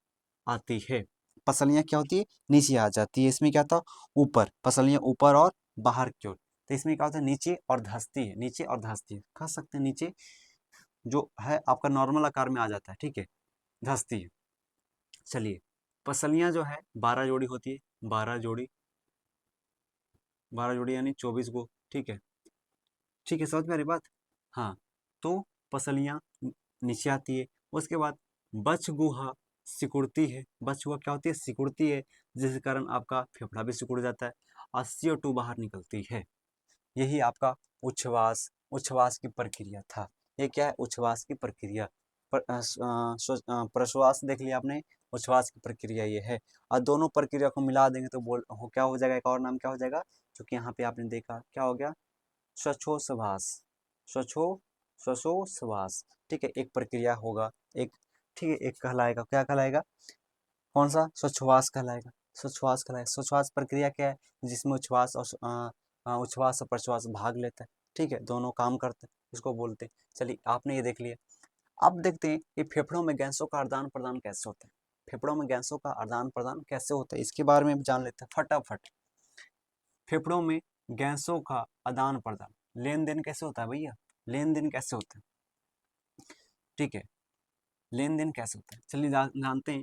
[SPEAKER 1] आती है। पसलियां क्या होती है? नीचे आ जाती है। इसमें क्या था? ऊपर, पसलियां ऊपर और बाहर की ओर। तो इसमें क्या होता है? नीचे और धंसती है, नीचे और धंसती है, कह सकते हैं नीचे जो है आपका नॉर्मल आकार में आ जाता है। ठीक है, धंसती है। चलिए, पसलियां जो है 12 जोड़ी होती है, 12 जोड़ी, 12 जोड़ी यानी 24 गो। ठीक है, ठीक है, समझ में आ रही बात? हाँ, तो पसलियां नीचे आती है। उसके बाद बच गुहा सिकुड़ती है। बच गुहा क्या होती है? सिकुड़ती है, जिसके कारण आपका फेफड़ा भी सिकुड़ जाता है और CO2 बाहर निकलती है। यही आपका उच्छ्वास उच्छ्वास की प्रक्रिया था। ये क्या है? उच्छ्वास की प्रक्रिया। प्रश्वास देख लिया आपने, उच्छ्वास की प्रक्रिया ये है। और दोनों प्रक्रिया को मिला देंगे तो क्या हो जाएगा? एक और नाम क्या हो जाएगा? क्योंकि यहाँ पे आपने देखा क्या हो गया? श्वासोच्छ्वास। श्वासो श्वासोच्छ्वास। ठीक है, एक प्रक्रिया होगा एक। ठीक है, एक कहलाएगा, क्या कहलाएगा? कौन सा? श्वासोच्छ्वास कहलाएगा। श्वासोच्छ्वास कहलाएगा। श्वासोच्छ्वास प्रक्रिया क्या है? जिसमें उच्छ्वास और प्रश्वास भाग लेता है। ठीक है, दोनों काम करते हैं, इसको बोलते हैं। चलिए आपने ये देख लिया। अब देखते हैं कि फेफड़ों में गैसों का आदान प्रदान कैसे होता है। फेफड़ों में गैसों का आदान प्रदान कैसे होता है, इसके बारे में जान लेते हैं फटाफट। फेफड़ों में गैसों का आदान प्रदान, लेन देन कैसे होता है भैया? लेन देन कैसे होता है? ठीक है, लेन देन कैसे होता है? चलिए जानते हैं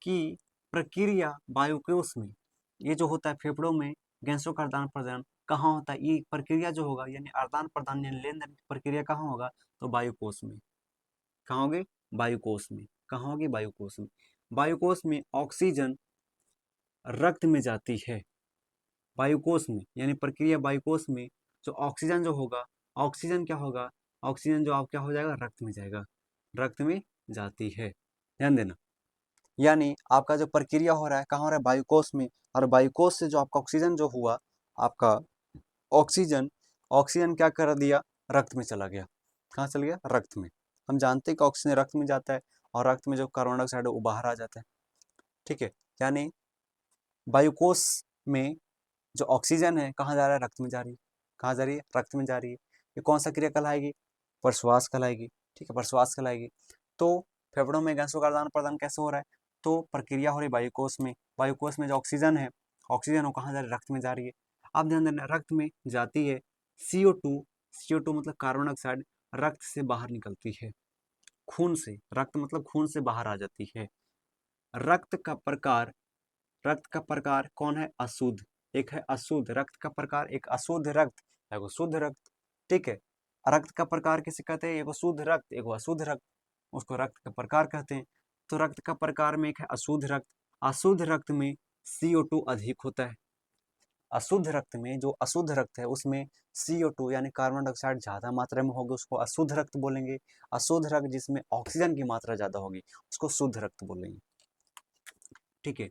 [SPEAKER 1] कि प्रक्रिया वायुकोश में ये जो होता है, फेफड़ों में गैसों का आदान प्रदान कहाँ होता है? ये प्रक्रिया जो होगा यानी आदान प्रदान यानी लेन देन की प्रक्रिया कहाँ होगा? तो वायुकोश में। कहाँ होगी? वायुकोश में। कहाँ होगी? वायुकोश में। वायुकोश में ऑक्सीजन रक्त में जाती है। वायुकोश में यानी प्रक्रिया वायुकोश में जो ऑक्सीजन जो होगा, ऑक्सीजन क्या होगा? ऑक्सीजन जो आप क्या हो जाएगा? रक्त में जाएगा, रक्त में जाती है। ध्यान देना, यानी आपका जो प्रक्रिया हो रहा है कहाँ हो रहा है? वायुकोश में। और वायुकोश से जो आपका ऑक्सीजन जो हुआ, आपका ऑक्सीजन ऑक्सीजन क्या कर दिया? रक्त में चला गया। कहाँ चल गया? रक्त में। हम जानते हैं कि ऑक्सीजन रक्त में जाता है और रक्त में जो कार्बन डाइऑक्साइड है वो बाहर आ जाता है। ठीक है, यानी वायुकोश में जो ऑक्सीजन है कहाँ जा रहा है? रक्त में जा रही है। कहाँ जा रही है? रक्त में जा रही है। ये कौन सा क्रिया कहलाएगी? प्रश्वास कहलाएगी। ठीक है, प्रश्वास कहलाएगी। तो फेफड़ों में गैसों का आदान प्रदान कैसे हो रहा है? तो प्रक्रिया हो रही वायुकोश में। वायुकोश में जो ऑक्सीजन है, ऑक्सीजन वो कहाँ जा रही है? रक्त में जा रही है। अब ध्यान देना, रक्त में जाती है CO2, CO2 मतलब कार्बन डाइऑक्साइड रक्त से बाहर निकलती है, खून से। रक्त मतलब खून से बाहर आ जाती है। रक्त का प्रकार, रक्त का प्रकार कौन है? अशुद्ध। एक है अशुद्ध रक्त का प्रकार, एक अशुद्ध रक्त, एक शुद्ध रक्त। ठीक है, रक्त का प्रकार किसे कहते हैं? एक शुद्ध रक्त, एक अशुद्ध रक्त, उसको रक्त का प्रकार कहते हैं। तो रक्त का प्रकार में एक है अशुद्ध रक्त। अशुद्ध रक्त में CO2 अधिक होता है। अशुद्ध रक्त में, जो अशुद्ध रक्त है उसमें CO2 यानी कार्बन डाइऑक्साइड ज्यादा मात्रा में होगी, उसको अशुद्ध रक्त बोलेंगे। अशुद्ध रक्त जिसमें ऑक्सीजन की मात्रा ज्यादा होगी उसको शुद्ध रक्त बोलेंगे। ठीक है,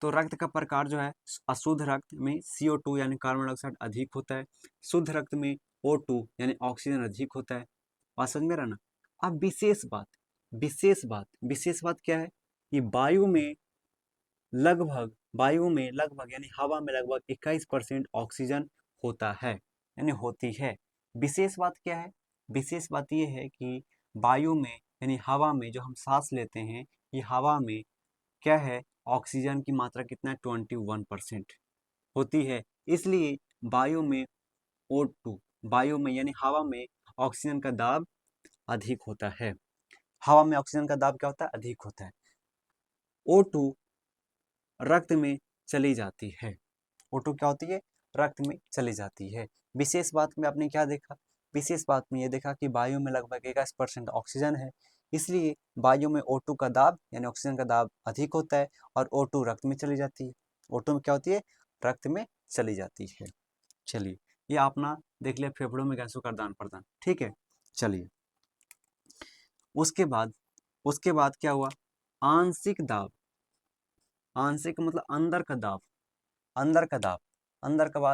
[SPEAKER 1] तो रक्त का प्रकार जो है, अशुद्ध रक्त में CO2 यानी कार्बन डाइऑक्साइड अधिक होता है, शुद्ध रक्त में O2 यानी ऑक्सीजन अधिक होता है। बात समझ में रहा ना? अब विशेष बात, विशेष बात क्या है? कि वायु में लगभग यानी हवा में लगभग 21% ऑक्सीजन होता है, यानी होती है। विशेष बात क्या है? विशेष बात ये है कि वायु में यानी हवा में जो हम सांस लेते हैं, ये हवा में क्या है? ऑक्सीजन की मात्रा कितना है? 21% होती है। इसलिए वायु में O2, वायु में यानी हवा में ऑक्सीजन का दाब अधिक होता है। हवा में ऑक्सीजन का दाब क्या होता है? अधिक होता है। O2 रक्त में चली जाती है। O2 क्या होती है? रक्त में चली जाती है। विशेष बात में आपने क्या देखा? विशेष बात में ये देखा कि वायु में लगभग 21% ऑक्सीजन है, इसलिए वायु में O2 का दाब यानी ऑक्सीजन का दाब अधिक होता है और O2 रक्त में चली जाती है। O2 में क्या होती है? रक्त में चली जाती है। चलिए, ये आपने देख लिया फेफड़ों में गैसों का आदान प्रदान। ठीक है, चलिए उसके बाद क्या हुआ? आंशिक दाब। आंशिक मतलब अंदर का दाब, अंदर का दाब,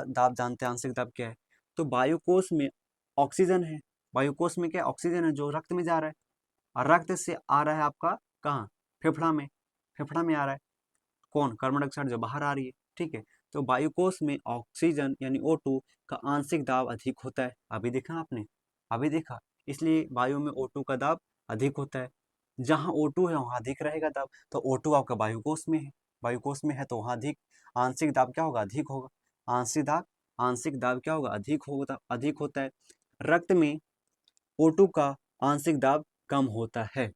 [SPEAKER 1] दाब जानते हैं आंशिक दाब क्या है? तो वायुकोश में ऑक्सीजन है, वायुकोश में क्या ऑक्सीजन है जो रक्त में जा रहा है, और रक्त से आ रहा है आपका कहाँ? फेफड़ा में, फेफड़ा में आ रहा है कौन? कार्बन डाइऑक्साइड जो बाहर आ रही है। ठीक है, तो वायुकोश में ऑक्सीजन यानी O2 का आंशिक दाब अधिक होता है। अभी देखा आपने, अभी देखा। इसलिए वायु में O2 का दाब अधिक होता है। जहाँ O2 है वहाँ अधिक रहेगा दाब, तो O2 आपका वायुकोश में है, वायुकोश में है तो वहाँ अधिक, आंशिक दाब क्या होगा? अधिक होगा। आंशिक दाब क्या होगा? अधिक होता है। रक्त में O2 का आंशिक दाब कम होता है।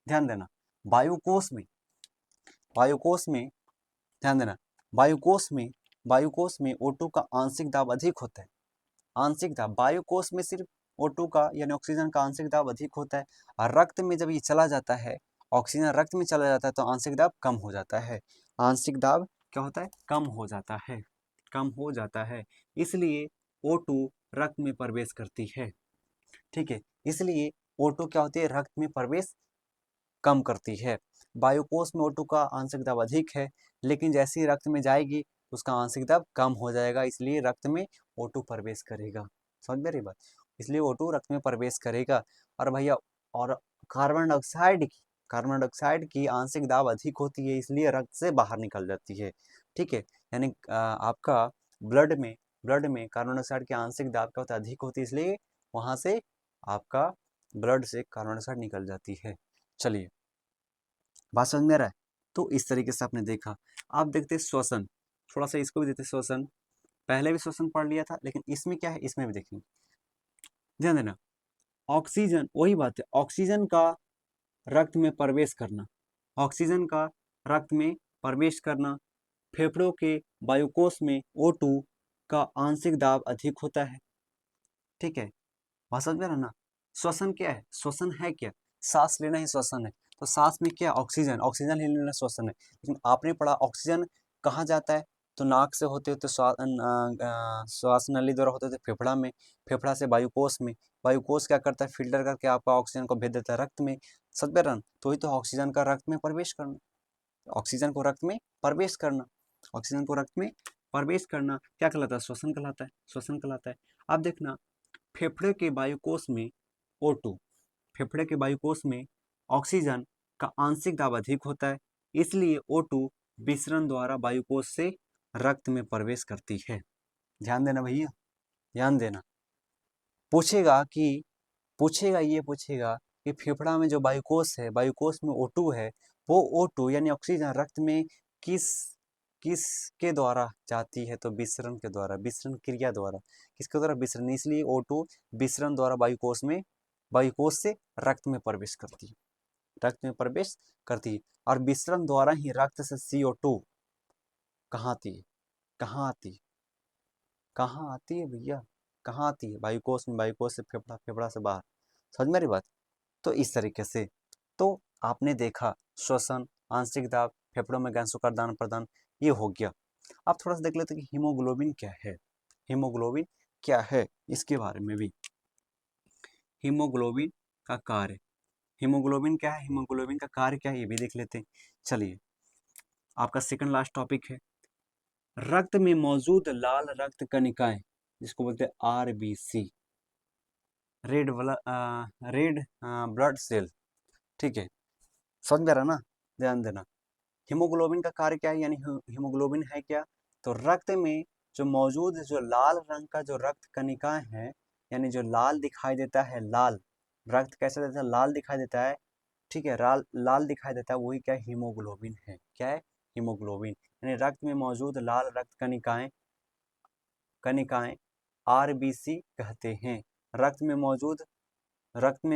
[SPEAKER 1] ध्यान देना, वायुकोश में, वायुकोश में ध्यान देना, वायुकोश में O2 का आंशिक दाब अधिक होता है। आंशिक दाब वायुकोश में सिर्फ O2 का यानी ऑक्सीजन का आंशिक दाब अधिक होता है, और रक्त में जब ये चला जाता है, ऑक्सीजन रक्त में चला जाता है तो आंशिक दाब कम हो जाता है। आंशिक दाब क्या होता है? कम हो जाता है, कम हो जाता है। इसलिए O2 रक्त में प्रवेश करती है। ठीक है, इसलिए O2 क्या होती है? रक्त में प्रवेश कम करती है। वायुकोश में O2 का आंशिक दाब अधिक है, लेकिन जैसे ही रक्त में जाएगी उसका आंशिक दाब कम हो जाएगा, इसलिए रक्त में O2 प्रवेश करेगा। समझ में रही बात? इसलिए O2 रक्त में प्रवेश करेगा। और भैया, और कार्बन डाइऑक्साइड की आंशिक दाब अधिक होती है, इसलिए रक्त से बाहर निकल जाती है। ठीक है, यानी आपका ब्लड में कार्बन डाइऑक्साइड की आंशिक दाब क्या होता है? अधिक होती है, इसलिए वहां से आपका ब्लड से कार्बन डाइऑक्साइड निकल जाती है। चलिए, बात समझ में आ रहा है? तो इस तरीके से आपने देखा। आप देखते हैं श्वसन, थोड़ा सा इसको भी देते हैं श्वसन। पहले भी श्वसन पढ़ लिया था, लेकिन इसमें क्या है, इसमें भी देखेंगे। ध्यान देना, ऑक्सीजन, वही बात है, ऑक्सीजन का रक्त में प्रवेश करना, ऑक्सीजन का रक्त में प्रवेश करना। फेफड़ों के वायुकोश में O2 का आंशिक दाब अधिक होता है। ठीक है, बात समझ में आ रहा ना? श्वसन क्या है? श्वसन है क्या? सांस लेना ही श्वसन है। तो सांस में क्या? ऑक्सीजन, ऑक्सीजन ही लेना श्वसन है। लेकिन आपने पढ़ा ऑक्सीजन कहाँ जाता है? तो नाक से होते होते श्वास नली द्वारा होते होते फेफड़ा में, फेफड़ा से वायुकोश में, वायुकोश क्या करता है? फिल्टर करके आपका ऑक्सीजन को भेज देता है रक्त में। सत्यारण, तो ही तो ऑक्सीजन का रक्त में प्रवेश करना, ऑक्सीजन को रक्त में प्रवेश करना, ऑक्सीजन को रक्त में प्रवेश करना क्या कहलाता है? श्वसन कहलाता है, श्वसन कहलाता है। अब देखना, फेफड़े के वायुकोश में O2, फेफड़े के वायुकोश में ऑक्सीजन का आंशिक दाब अधिक होता है, इसलिए O2 विसरण द्वारा वायुकोश से रक्त में प्रवेश करती है। ध्यान देना भैया, ध्यान देना। ये पूछेगा कि फेफड़ा में जो वायुकोश है, वायुकोश में O2 है, वो O2 यानी ऑक्सीजन रक्त में किस किस के द्वारा जाती है, तो विसरण के द्वारा, विसरण क्रिया द्वारा, किसके द्वारा, विसरण, इसलिए O2 विसरण द्वारा वायुकोश से रक्त में प्रवेश करती है, रक्त में प्रवेश करती है, और विसरण द्वारा ही रक्त से CO2 कहाँ आती है, कहाँ आती है, कहाँ आती है भैया, कहाँ आती है, वायुकोश में, वायुकोश से फेफड़ा, फेफड़ा से बाहर। समझ मेरी बात। तो इस तरीके से तो आपने देखा श्वसन, आंशिक दाब, फेफड़ों में गैसों का आदान प्रदान, ये हो गया। अब थोड़ा सा देख लेते हैं कि हीमोग्लोबिन क्या है, हीमोग्लोबिन क्या है, इसके बारे में भी। हीमोग्लोबिन का कार्य, हीमोग्लोबिन क्या है, हीमोग्लोबिन का कार्य क्या है, ये भी देख लेते हैं। चलिए, आपका सेकंड लास्ट टॉपिक है रक्त में मौजूद लाल रक्त कणिकाएं, जिसको बोलते हैं RBC, रेड ब्लड सेल। ठीक है, समझ में आ रहा ना, ध्यान देना। हीमोग्लोबिन का कार्य क्या है, यानी हीमोग्लोबिन है क्या, तो रक्त में जो मौजूद जो लाल रंग का जो रक्त कणिकाएं हैं, यानी जो लाल दिखाई देता है, लाल रक्त कैसा देता है, लाल दिखाई देता है। ठीक है, लाल लाल दिखाई देता है, वही क्या है, हीमोग्लोबिन है। क्या है, हीमोग्लोबिन, यानी रक्त में मौजूद लाल रक्त कणिकाएं कणिकाएं RBC कहते हैं। रक्त में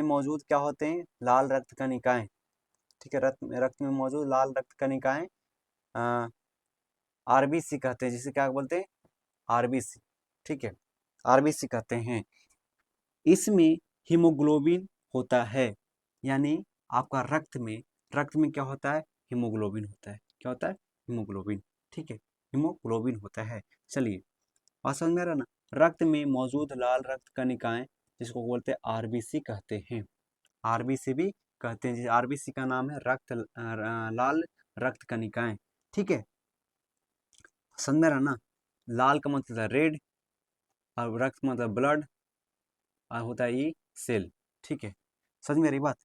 [SPEAKER 1] मौजूद क्या होते हैं, लाल रक्त कणिकाएं। ठीक है, रक्त में मौजूद लाल रक्त कणिकाएं RBC कहते हैं, जिसे क्या बोलते हैं, RBC। ठीक है, RBC कहते हैं। इसमें हीमोग्लोबिन होता है, यानी आपका रक्त में क्या होता है, हीमोग्लोबिन होता है। क्या होता है, हीमोग्लोबिन। ठीक है, हीमोग्लोबिन होता है। चलिए, बात समझ में आ रहा ना, रक्त में मौजूद लाल रक्त कणिकाएं, जिसको बोलते हैं RBC कहते हैं, RBC भी कहते हैं। RBC का नाम है लाल रक्त कणिकाएं। ठीक है, समझ में आ रहा ना, लाल का मतलब है रेड, और रक्त मतलब ब्लड, और होता है ये सेल। ठीक है, समझ में आ रही बात।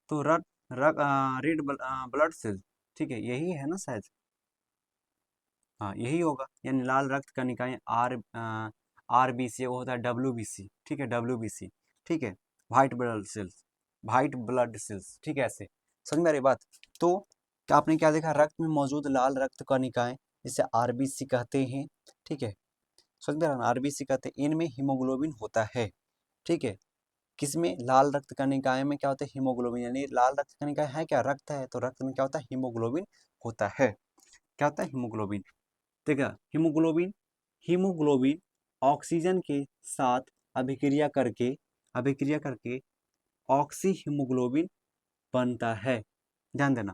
[SPEAKER 1] तो रेड ब्लड सेल, ठीक है, यही है ना शायद, हाँ यही होगा, यानी लाल रक्त कणिकाएं RBC, वो होता है WBC। ठीक है, WBC। ठीक है, white blood cells, white blood cells. ठीक है, ऐसे समझ में आ रही बात। तो क्या आपने क्या देखा, रक्त में मौजूद लाल रक्त कणिकाएं, जिसे RBC कहते हैं। ठीक है, समझ में आ रहा, RBC कहते हैं, इनमें हीमोग्लोबिन होता है। ठीक है, किसमें, लाल रक्त कणिकाएं में क्या होता है, हीमोग्लोबिन, यानी लाल रक्त कणिकाएं है क्या, रक्त है, तो रक्त में क्या होता है, हीमोग्लोबिन होता है। क्या होता है, हीमोग्लोबिन। देखा, हीमोग्लोबिन हीमोग्लोबिन ऑक्सीजन के साथ अभिक्रिया करके ऑक्सी हीमोग्लोबिन बनता है। ध्यान देना,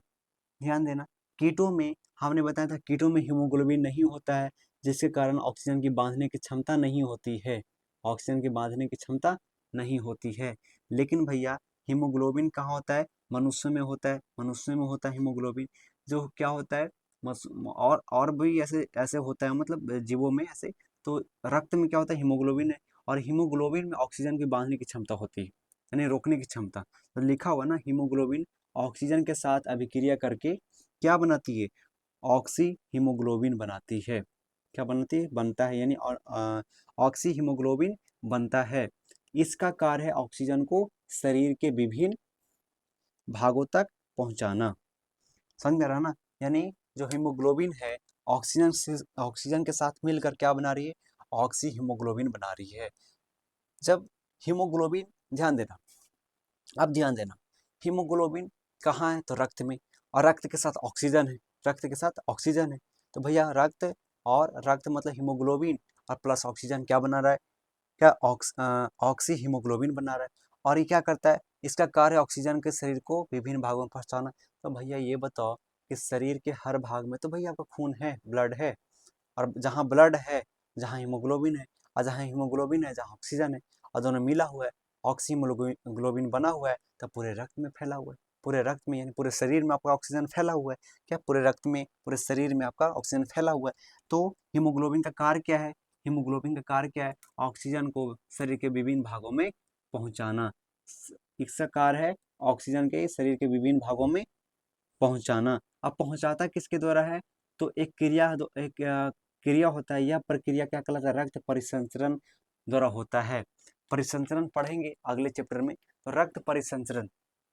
[SPEAKER 1] ध्यान देना। कीटों में हमने बताया था, कीटों में हीमोग्लोबिन नहीं होता है, जिसके कारण ऑक्सीजन की बांधने की क्षमता नहीं होती है, ऑक्सीजन की बांधने की क्षमता नहीं होती है। लेकिन भैया, हीमोग्लोबिन कहाँ होता है, मनुष्य में होता है, मनुष्य में होता है हीमोग्लोबिन। जो क्या होता है, और भी ऐसे ऐसे होता है, मतलब जीवों में ऐसे। तो रक्त में क्या होता है, हीमोग्लोबिन है, और हीमोग्लोबिन में ऑक्सीजन की बांधने की क्षमता होती है, यानी रोकने की क्षमता। तो लिखा हुआ ना, हीमोग्लोबिन ऑक्सीजन के साथ अभिक्रिया करके क्या बनाती है, ऑक्सी हीमोग्लोबिन बनाती है। क्या बनाती है, बनता है, यानी ऑक्सी हीमोग्लोबिन बनता है। इसका कार्य है ऑक्सीजन को शरीर के विभिन्न भागों तक पहुंचाना। समझ में रहा ना, यानी जो हीमोग्लोबिन है, ऑक्सीजन के साथ मिलकर क्या बना रही है, ऑक्सी हीमोग्लोबिन बना रही है। जब हीमोग्लोबिन, ध्यान देना, अब ध्यान देना, हीमोग्लोबिन कहाँ है, तो रक्त में, और रक्त के साथ ऑक्सीजन है, रक्त के साथ ऑक्सीजन है। तो भैया, रक्त मतलब हीमोग्लोबिन, और प्लस ऑक्सीजन क्या बना रहा है, क्या ऑक्सी हीमोग्लोबिन बना रहा है। और ये क्या करता है, इसका कार्य ऑक्सीजन के शरीर को विभिन्न भागों में पहुंचाना। तो भैया ये बताओ कि शरीर के हर भाग में तो भैया आपका खून है, ब्लड है, और जहाँ ब्लड है, जहाँ हीमोग्लोबिन है, और जहाँ हीमोग्लोबिन है, जहाँ ऑक्सीजन है, और दोनों मिला हुआ है, ऑक्सी हीमोग्लोबिन बना हुआ है, तो पूरे रक्त में फैला हुआ है, पूरे रक्त में, यानी पूरे शरीर में आपका ऑक्सीजन फैला हुआ है। क्या, पूरे रक्त में, पूरे शरीर में आपका ऑक्सीजन फैला हुआ है। तो हीमोग्लोबिन का कार्य क्या है, हीमोग्लोबिन का कार्य क्या है, ऑक्सीजन को शरीर के विभिन्न भागों में पहुंचाना। इसका कार्य है ऑक्सीजन के शरीर के विभिन्न भागों में पहुंचाना। अब पहुंचाता किसके द्वारा है, तो एक क्रिया होता है, यह प्रक्रिया क्या कहलाता है, रक्त परिसंचरण द्वारा होता है। परिसंचरण पढ़ेंगे अगले चैप्टर में। तो रक्त परिसंचरण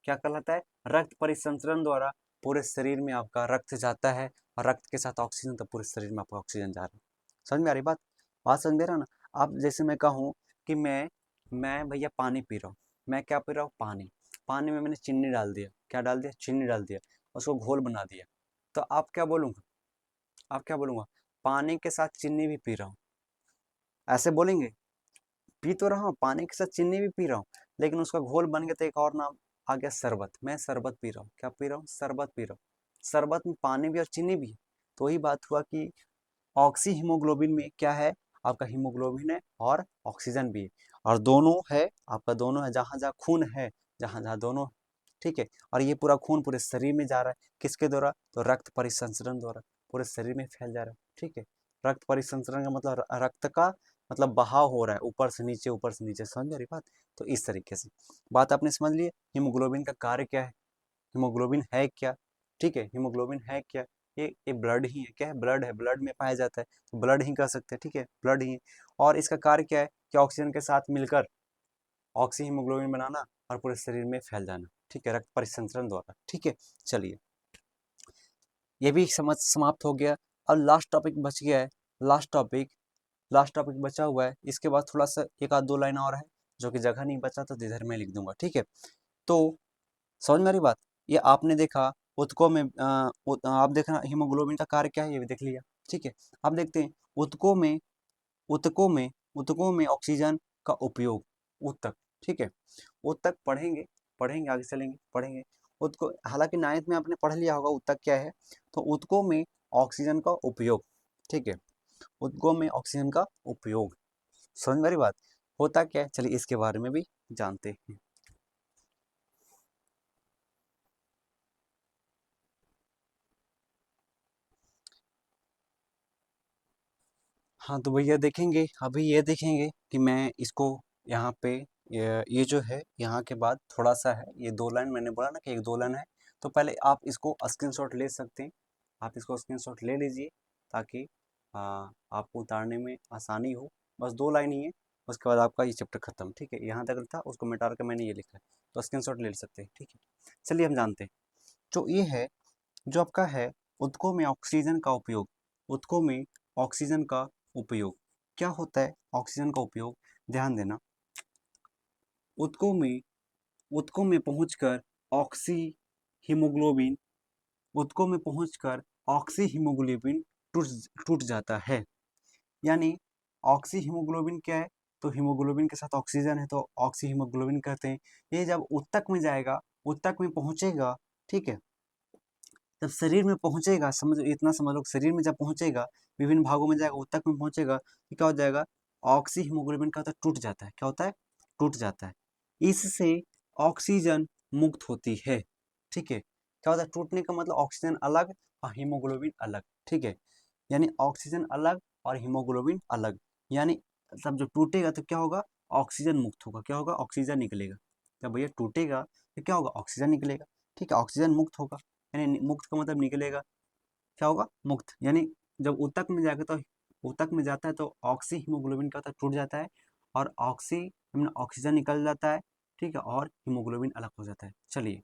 [SPEAKER 1] क्या कहलाता है? रक्त परिसंचरण द्वारा पूरे शरीर में आपका रक्त जाता है और रक्त के साथ ऑक्सीजन, तो पूरे शरीर में आपका ऑक्सीजन जा रहा है। समझ में आ रही बात? बात समझ में रहा ना? आप जैसे मैं कहूँ कि मैं भैया पानी पी रहा हूँ। मैं क्या पी रहा हूँ? पानी। पानी में मैंने चीनी डाल दिया। क्या डाल दिया? चीनी डाल दिया। उसको घोल बना दिया। तो आप क्या बोलूँगा? आप क्या बोलूँगा? पानी के साथ चीनी भी पी रहा हूँ, ऐसे बोलेंगे? पी तो रहा हूँ, पानी के साथ चीनी भी पी रहा हूँ, लेकिन उसका घोल बन गया तो एक और नाम आ गया शरबत। मैं शरबत पी रहा हूँ। क्या पी रहा हूँ? शरबत पी रहा हूँ। शरबत में पानी भी और चीनी भी है। तो वही बात हुआ कि ऑक्सी हीमोग्लोबिन में क्या है? आपका हीमोग्लोबिन है और ऑक्सीजन भी है, और दोनों है आपका, दोनों है जहाँ जहाँ खून है, जहाँ जहाँ दोनों, ठीक है। और ये पूरा खून पूरे शरीर में जा रहा है, किसके द्वारा? तो रक्त परिसंचरण द्वारा पूरे शरीर में फैल जा रहा है, ठीक है। रक्त परिसंचरण का मतलब रक्त का मतलब बहाव हो रहा है ऊपर से नीचे, ऊपर से नीचे। समझ रही बात? तो इस तरीके से बात आपने समझ ली। हीमोग्लोबिन का कार्य क्या है? हीमोग्लोबिन है क्या? ठीक है, हीमोग्लोबिन है क्या? ये ब्लड ही है। क्या है? ब्लड है। ब्लड में पाया जाता है, तो ब्लड ही कह सकते हैं, ठीक है, ब्लड ही है। और इसका कार्य क्या है? कि ऑक्सीजन के साथ मिलकर ऑक्सी हीमोग्लोबिन बनाना और पूरे शरीर में फैल जाना, ठीक है, रक्त परिसंचरण द्वारा, ठीक है। चलिए, ये भी समझ समाप्त हो गया। अब लास्ट टॉपिक बच गया है। लास्ट टॉपिक बचा हुआ है। इसके बाद थोड़ा सा एक आध दो लाइन और है, जो कि जगह नहीं बचा तो इधर में लिख दूंगा, ठीक है। तो समझ में आ रही बात? ये आपने देखा ऊतकों में आप देखना हीमोग्लोबिन का कार्य क्या है, ये भी देख लिया, ठीक है। अब देखते हैं ऊतकों में ऊतकों में ऊतकों में ऑक्सीजन का उपयोग। ऊतक, ठीक है। ऊतक पढ़ेंगे, पढ़ेंगे आगे चलेंगे पढ़ेंगे। ऊतकों हालांकि नाइन्थ में आपने पढ़ लिया होगा ऊतक क्या है। तो ऊतकों में ऑक्सीजन का उपयोग, ठीक है। ऊतकों में ऑक्सीजन का उपयोग, समझ में आ रही बात? होता क्या है, चलिए इसके बारे में भी जानते हैं। हाँ तो भैया देखेंगे, अभी ये देखेंगे कि मैं इसको यहाँ पे ये जो है यहाँ के बाद थोड़ा सा है, ये दो लाइन मैंने बोला ना कि एक दो लाइन है। तो पहले आप इसको स्क्रीनशॉट ले सकते हैं। आप इसको स्क्रीनशॉट ले लीजिए ताकि आपको उतारने में आसानी हो। बस दो लाइन ही है, उसके बाद आपका ये चैप्टर खत्म, ठीक है। यहाँ तक था, उसको मिटा कर मैंने ये लिखा है, तो स्क्रीनशॉट ले सकते हैं, ठीक है। चलिए हम जानते हैं जो ये है, जो आपका है ऊतकों में ऑक्सीजन का उपयोग। ऊतकों में ऑक्सीजन का उपयोग क्या होता है? ऑक्सीजन का उपयोग, ध्यान देना, ऊतकों में ऊतकों में पहुंचकर ऑक्सी हीमोग्लोबिन ऊतकों में पहुंचकर ऑक्सी हीमोग्लोबिन टूट टूट जाता है। यानी ऑक्सी हीमोग्लोबिन क्या है? तो हीमोग्लोबिन के साथ ऑक्सीजन है, तो ऑक्सी हीमोग्लोबिन कहते हैं। ये जब ऊतक में जाएगा, ऊतक में पहुंचेगा, ठीक है, जब शरीर में पहुंचेगा, समझ इतना समझ लो, शरीर में जब पहुंचेगा, विभिन्न भागों में जाएगा, ऊतक में पहुंचेगा, तो क्या हो जाएगा? ऑक्सी हीमोग्लोबिन का होता है टूट जाता है। क्या होता है? टूट जाता है। इससे ऑक्सीजन मुक्त होती है, ठीक है। क्या होता है? टूटने का मतलब ऑक्सीजन अलग और हीमोग्लोबिन अलग, ठीक है। यानी ऑक्सीजन अलग और हीमोग्लोबिन अलग। यानी सब जब टूटेगा तो क्या होगा? ऑक्सीजन मुक्त होगा। क्या होगा? ऑक्सीजन निकलेगा। जब भैया टूटेगा तो क्या होगा? ऑक्सीजन निकलेगा, ठीक है, ऑक्सीजन मुक्त होगा। यानी मुक्त का मतलब निकलेगा, क्या होगा? मुक्त। यानी जब ऊतक में जाएगा तो ऊतक में जाता है तो ऑक्सी हीमोग्लोबिन का होता है टूट जाता है, और ऑक्सीजन निकल जाता है, ठीक है, और हीमोग्लोबिन अलग हो जाता है। चलिए,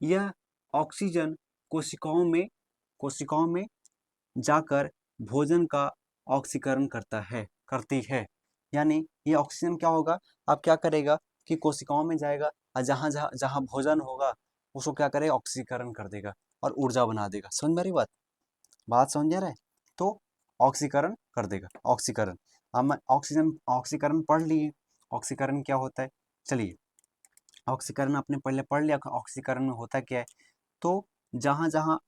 [SPEAKER 1] यह ऑक्सीजन कोशिकाओं में जाकर भोजन का ऑक्सीकरण करती है। यानी ये ऑक्सीजन क्या होगा? अब क्या करेगा कि कोशिकाओं में जाएगा और जहाँ जहाँ जहाँ भोजन होगा उसको क्या करेगा? ऑक्सीकरण कर देगा और ऊर्जा बना देगा। समझ में आ रही बात? बात समझ आ रहा है? तो ऑक्सीकरण कर देगा, ऑक्सीकरण। हम ऑक्सीकरण पढ़ लिए। ऑक्सीकरण क्या होता है? चलिए, ऑक्सीकरण आपने पहले पढ़ लिया। ऑक्सीकरण में होता क्या है? तो जहाँ जहाँ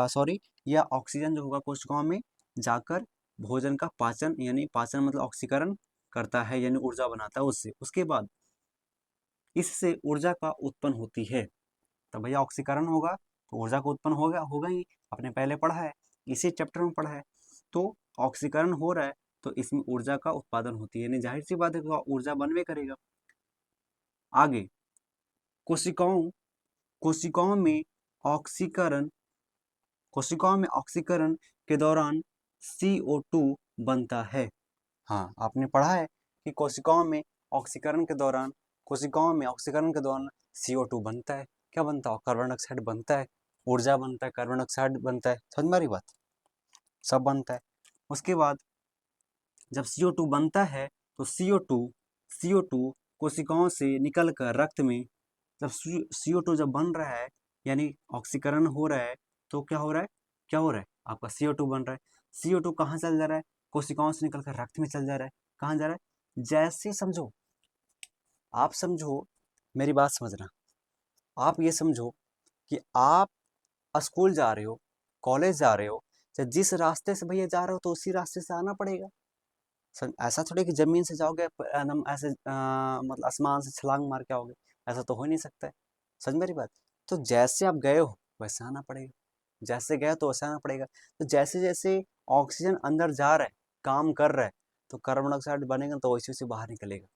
[SPEAKER 1] सॉरी, यह ऑक्सीजन जो होगा कोशिकाओं में जाकर भोजन का पाचन, यानी पाचन मतलब ऑक्सीकरण करता है, यानी ऊर्जा बनाता है उससे। उसके बाद इससे ऊर्जा का उत्पन्न होती है। तो भैया ऑक्सीकरण होगा तो ऊर्जा का उत्पन्न होगा ही, आपने पहले पढ़ा है, इसी चैप्टर में पढ़ा है। तो ऑक्सीकरण हो रहा है तो इसमें ऊर्जा का उत्पादन होती है, यानी जाहिर सी बात है कि ऊर्जा बनवे करेगा। आगे, कोशिकाओं कोशिकाओं में ऑक्सीकरण कोशिकाओं में ऑक्सीकरण के दौरान CO2 बनता है। हाँ, आपने पढ़ा है कि कोशिकाओं में ऑक्सीकरण के दौरान CO2 बनता है। क्या बनता है? कार्बन डाइऑक्साइड बनता है, ऊर्जा बनता है, कार्बन डाइऑक्साइड बनता है। समझ में आ रही बात? सब बनता है। उसके बाद जब CO2 बनता है तो CO2 कोशिकाओं से निकल कर रक्त में, जब CO2 जब बन रहा है यानी ऑक्सीकरण हो रहा है, तो क्या हो रहा है? आपका CO2 बन रहा है। CO2 कहाँ चल जा रहा है? कोशिकाओं से निकल कर रक्त में चल जा रहा है। कहाँ जा रहा है? जैसे समझो, आप समझो, मेरी बात समझना। आप ये समझो कि आप स्कूल जा रहे हो, कॉलेज जा रहे हो, तो जिस रास्ते से भैया जा रहे हो तो उसी रास्ते से आना पड़ेगा। ऐसा थोड़ी कि जमीन से जाओगे एकदम ऐसे मतलब आसमान से छलांग मार के आओगे, ऐसा तो हो नहीं सकता है। समझ मेरी बात? तो जैसे आप गए हो वैसे आना पड़ेगा, जैसे गए तो वैसे आना पड़ेगा। तो जैसे जैसे ऑक्सीजन अंदर जा रहा है, काम कर रहा है, तो कार्बन डाइऑक्साइड बनेगा तो वैसे वैसे बाहर निकलेगा।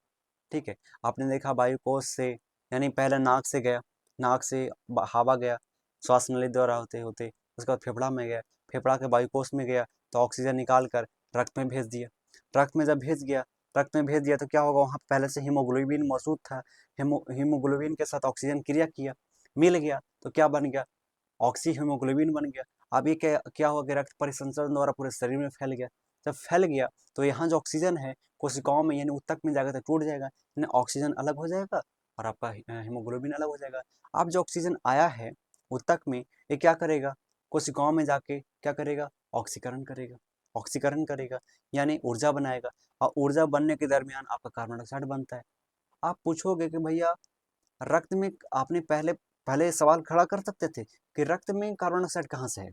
[SPEAKER 1] ठीक है। आपने देखा वायु कोष से, यानी पहले नाक से गया, नाक से हवा गया श्वास नली द्वारा होते होते, उसके बाद फेफड़ा में गया, फेफड़ा के वायु कोष में गया तो ऑक्सीजन निकाल कर रक्त में भेज दिया। रक्त में जब भेज दिया तो क्या होगा? वहाँ पहले से हीमोग्लोबिन मौजूद था। हीमोग्लोबिन के साथ ऑक्सीजन क्रिया किया, मिल गया तो क्या बन गया? ऑक्सी हीमोग्लोबिन बन गया। अब ये क्या क्या हुआ कि रक्त परिसंचरण द्वारा पूरे शरीर में फैल गया। जब फैल गया तो यहाँ जो ऑक्सीजन है कोशिकाओं में यानी ऊतक में जाकर तो टूट जाएगा, यानी ऑक्सीजन अलग हो जाएगा और आपका हीमोग्लोबिन अलग हो जाएगा। अब जो ऑक्सीजन आया है ऊतक में, ये क्या करेगा? कोशिकाओं में जाके क्या करेगा? ऑक्सीकरण करेगा, यानी ऊर्जा बनाएगा। और ऊर्जा बनने के दरमियान आपका कार्बन डाइऑक्साइड बनता है। आप पूछोगे कि भैया रक्त में, आपने पहले पहले सवाल खड़ा कर सकते थे कि रक्त में कार्बन डाइऑक्साइड कहाँ से है,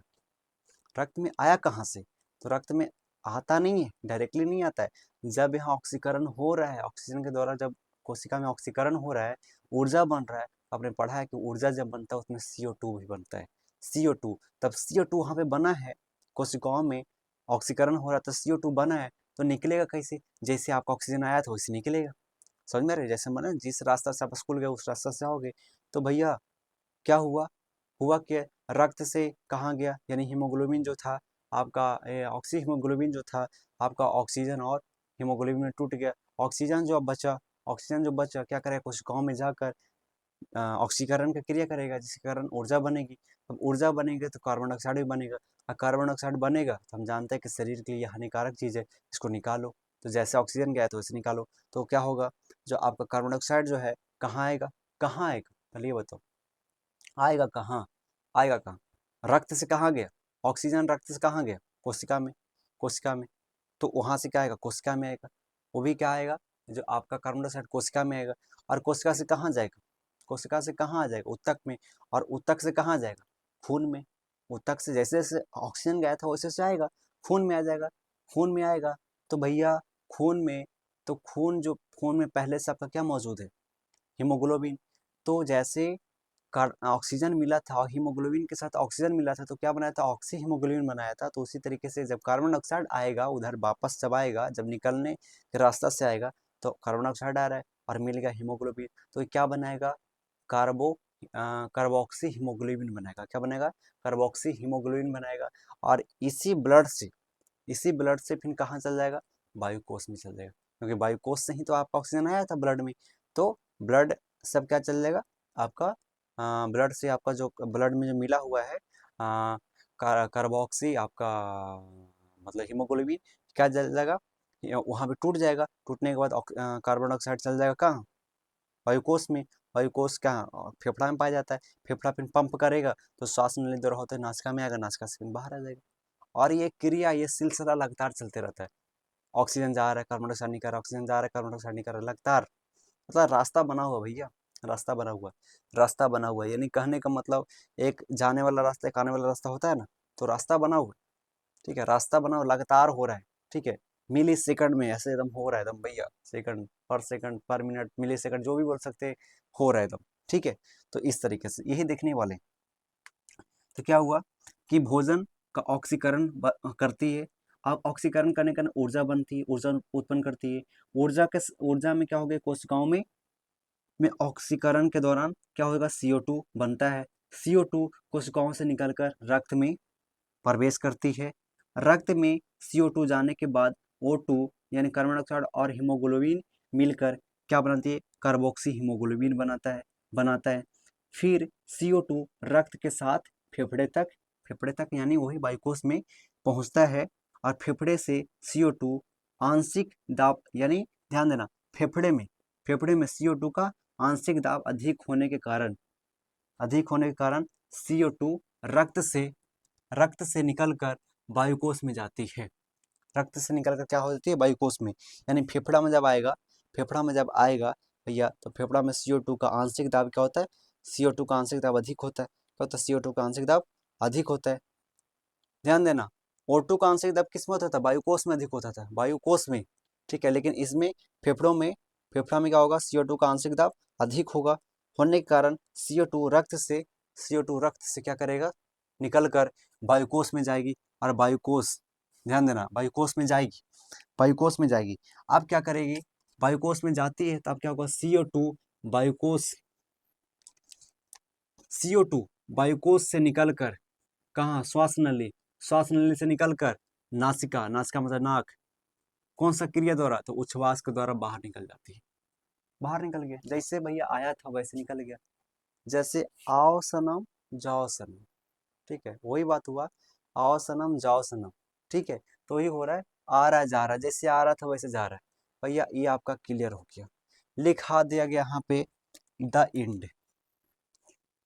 [SPEAKER 1] रक्त में आया कहाँ से? तो रक्त में आता नहीं है, डायरेक्टली नहीं आता है। जब यहाँ ऑक्सीकरण हो रहा है, ऑक्सीजन के द्वारा जब कोशिका में ऑक्सीकरण हो रहा है, ऊर्जा बन रहा है। आपने पढ़ा है कि ऊर्जा जब बनता है उसमें CO2 भी बनता है। CO2, तब CO2 वहाँ पे बना है कोशिकाओं में, ऑक्सीकरण हो रहा है तो CO2 बना है, तो निकलेगा कैसे? जैसे आपका ऑक्सीजन आया था वैसे निकलेगा। समझ में आ रही है? जैसे मैंने जिस रास्ता से आप स्कूल गए उस रास्ता से आओगे, तो भैया क्या हुआ? हुआ कि रक्त से कहाँ गया, यानी हीमोग्लोबिन जो था आपका, ऑक्सी हीमोग्लोबिन जो था आपका, ऑक्सीजन और हीमोग्लोबिन में टूट गया। ऑक्सीजन जो बचा क्या करेगा? कोशिकाओं में जाकर ऑक्सीकरण की क्रिया करेगा, जिसके कारण ऊर्जा बनेगी। अब ऊर्जा बनेगी तो कार्बन डाइऑक्साइड भी बनेगा, और कार्बन डाइऑक्साइड बनेगा तो हम जानते हैं कि शरीर के लिए हानिकारक चीज़ है, इसको निकालो। तो जैसे ऑक्सीजन गया तो वैसे निकालो, तो क्या होगा? जो आपका कार्बन डाइऑक्साइड जो है कहाँ आएगा? पहले ये बताओ, आएगा कहाँ? रक्त से कहाँ गया? ऑक्सीजन रक्त से कहाँ गया? कोशिका में। तो वहाँ से क्या आएगा? कोशिका में आएगा। वो भी क्या आएगा? जो आपका कार्बन डाइऑक्साइड कोशिका में आएगा। और कोशिका से कहाँ जाएगा? कोशिका से कहाँ आ जाएगा? ऊतक में। और ऊतक से कहाँ जाएगा? खून में। ऊतक से जैसे जैसे ऑक्सीजन गया था वैसे वैसे आएगा, खून में आ जाएगा। खून में आएगा तो भैया खून में, तो खून में पहले से आपका क्या मौजूद है? हीमोग्लोबिन। तो जैसे ऑक्सीजन मिला था और हीमोग्लोबिन के साथ ऑक्सीजन मिला था तो क्या बनाया था? ऑक्सी हीमोग्लोबिन बनाया था। तो उसी तरीके से जब कार्बन डाइऑक्साइड आएगा उधर वापस जब आएगा, जब निकलने के रास्ता से आएगा, तो कार्बन डाइऑक्साइड आ रहा है और मिल गया हीमोग्लोबिन, तो ये क्या बनाएगा? कार्बो कार्बोक्सी हीमोग्लोबिन बनाएगा। क्या बनाएगा? कार्बोक्सी हीमोग्लोबिन बनाएगा। और इसी ब्लड से फिर कहाँ चल जाएगा? वायु कोष में चल जाएगा, क्योंकि वायु कोष से ही तो आपका ऑक्सीजन आया था ब्लड में। तो ब्लड सब क्या चल जाएगा आपका? ब्लड से आपका जो ब्लड में जो मिला हुआ है कार्बोक्सी आपका मतलब हीमोग्लोबिन, क्या चल जाएगा? वहाँ पे टूट जाएगा। टूटने के बाद कार्बन डाइऑक्साइड चल जाएगा कहाँ? वायुकोष में। वायुकोष कहाँ? फेफड़ा में पाया जाता है। फेफड़ा फिर पंप करेगा तो श्वास नली द्वारा होते नासिका में आएगा, नासिका से फिर बाहर आ जाएगा। और ये क्रिया, ये सिलसिला लगातार चलते रहता है। ऑक्सीजन जा रहा है, कार्बन डाइऑक्साइड निकल रहा है, ऑक्सीजन जा रहा है, कार्बन डाइऑक्साइड निकल रहा है, लगातार। मतलब रास्ता बना हुआ भैया, रास्ता बना हुआ है। यानी कहने का मतलब, एक जाने वाला रास्ता एक आने वाला रास्ता होता है ना, तो रास्ता बना हुआ है। ठीक है, रास्ता बना हुआ लगातार हो रहा है। ठीक है, मिली सेकंड में ऐसे एकदम हो रहा है एकदम भैया, सेकंड पर मिनट, मिली सेकंड जो भी बोल सकते हैं, हो रहा है एकदम। ठीक है, तो इस तरीके से यही देखने वाले हैं। तो क्या हुआ कि भोजन का ऑक्सीकरण करती है। अब ऑक्सीकरण करने का ऊर्जा बनती है, ऊर्जा उत्पन्न करती है। ऊर्जा में क्या हो गया? कोशिकाओं में ऑक्सीकरण के दौरान क्या होगा? CO2 बनता है। CO2 कोशिकाओं से निकलकर रक्त में प्रवेश करती है। रक्त में CO2 जाने के बाद O2 यानी कार्बन डाइऑक्साइड और हीमोग्लोबिन मिलकर क्या बनाती है, कार्बोक्सी हीमोग्लोबिन बनाता है। फिर CO2 रक्त के साथ फेफड़े तक यानी वही वायुकोश में पहुंचता है और फेफड़े से CO2 आंशिक दाब, यानी ध्यान देना, फेफड़े में CO2 का आंशिक दाब अधिक होने के कारण CO2 रक्त से निकलकर वायुकोश में जाती है। रक्त से निकलकर क्या हो जाती है, वायुकोश में, यानी फेफड़ा में जब आएगा भैया, तो फेफड़ा में CO2 का आंशिक दाब क्या होता है, CO2 का आंशिक दाब अधिक होता है। क्या होता है, CO2 का आंशिक दाब अधिक होता है। ध्यान देना, O2 का आंशिक दाब किस में होता था, वायुकोश में अधिक होता था, वायुकोश में, ठीक है। लेकिन इसमें फेफड़ा में क्या होगा, CO2 का आंशिक दाब अधिक होने के कारण CO2 रक्त से क्या करेगा, निकलकर वायुकोश में जाएगी और ध्यान देना, वायुकोश में जाएगी। अब क्या करेगी, वायुकोश में जाती है तब क्या होगा, CO2 वायुकोश से निकलकर कहाँ, श्वास नली से निकलकर नासिका मतलब नाक, कौन सा क्रिया द्वारा, तो उच्छ्वास के द्वारा बाहर निकल जाती है, बाहर निकल गया। जैसे भैया आया था वैसे निकल गया, जैसे आओ सनम जाओ सनम, ठीक है, वही बात हुआ, आओ सनम जाओ सनम, ठीक है। तो ये हो रहा है, आ रहा जा रहा, जैसे आ रहा था वैसे जा रहा है भैया, ये आपका क्लियर हो गया। लिखा दिया गया यहाँ पे द इंड,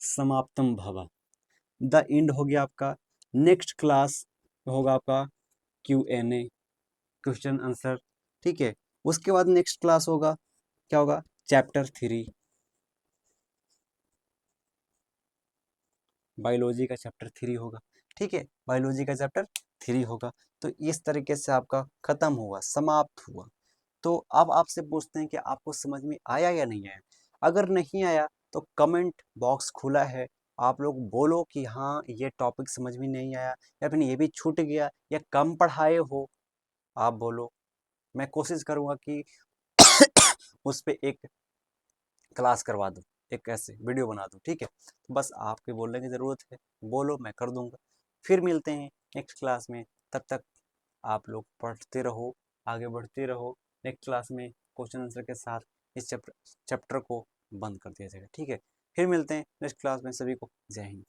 [SPEAKER 1] समाप्तम भवा, द इंड हो गया आपका। नेक्स्ट क्लास होगा आपका Q&A, क्वेश्चन आंसर, ठीक है। उसके बाद नेक्स्ट क्लास होगा, क्या होगा, चैप्टर 3, बायोलॉजी का चैप्टर 3 होगा, ठीक है, बायोलॉजी का चैप्टर 3 होगा। तो इस तरीके से आपका खत्म हुआ, समाप्त हुआ। तो अब आपसे पूछते हैं कि आपको समझ में आया या नहीं आया। अगर नहीं आया तो कमेंट बॉक्स खुला है, आप लोग बोलो कि हाँ ये टॉपिक समझ में नहीं आया, या फिर ये भी छूट गया, या कम पढ़ाए हो, आप बोलो, मैं कोशिश करूँगा कि उस पर एक क्लास करवा दूँ, एक ऐसे वीडियो बना दूँ, ठीक है। तो बस आपके बोलने की ज़रूरत है, बोलो, मैं कर दूँगा। फिर मिलते हैं नेक्स्ट क्लास में, तब तक आप लोग पढ़ते रहो, आगे बढ़ते रहो। नेक्स्ट क्लास में क्वेश्चन आंसर के साथ इस चैप्टर को बंद कर दिया जाएगा, ठीक है। फिर मिलते हैं नेक्स्ट क्लास में, सभी को जय हिंद।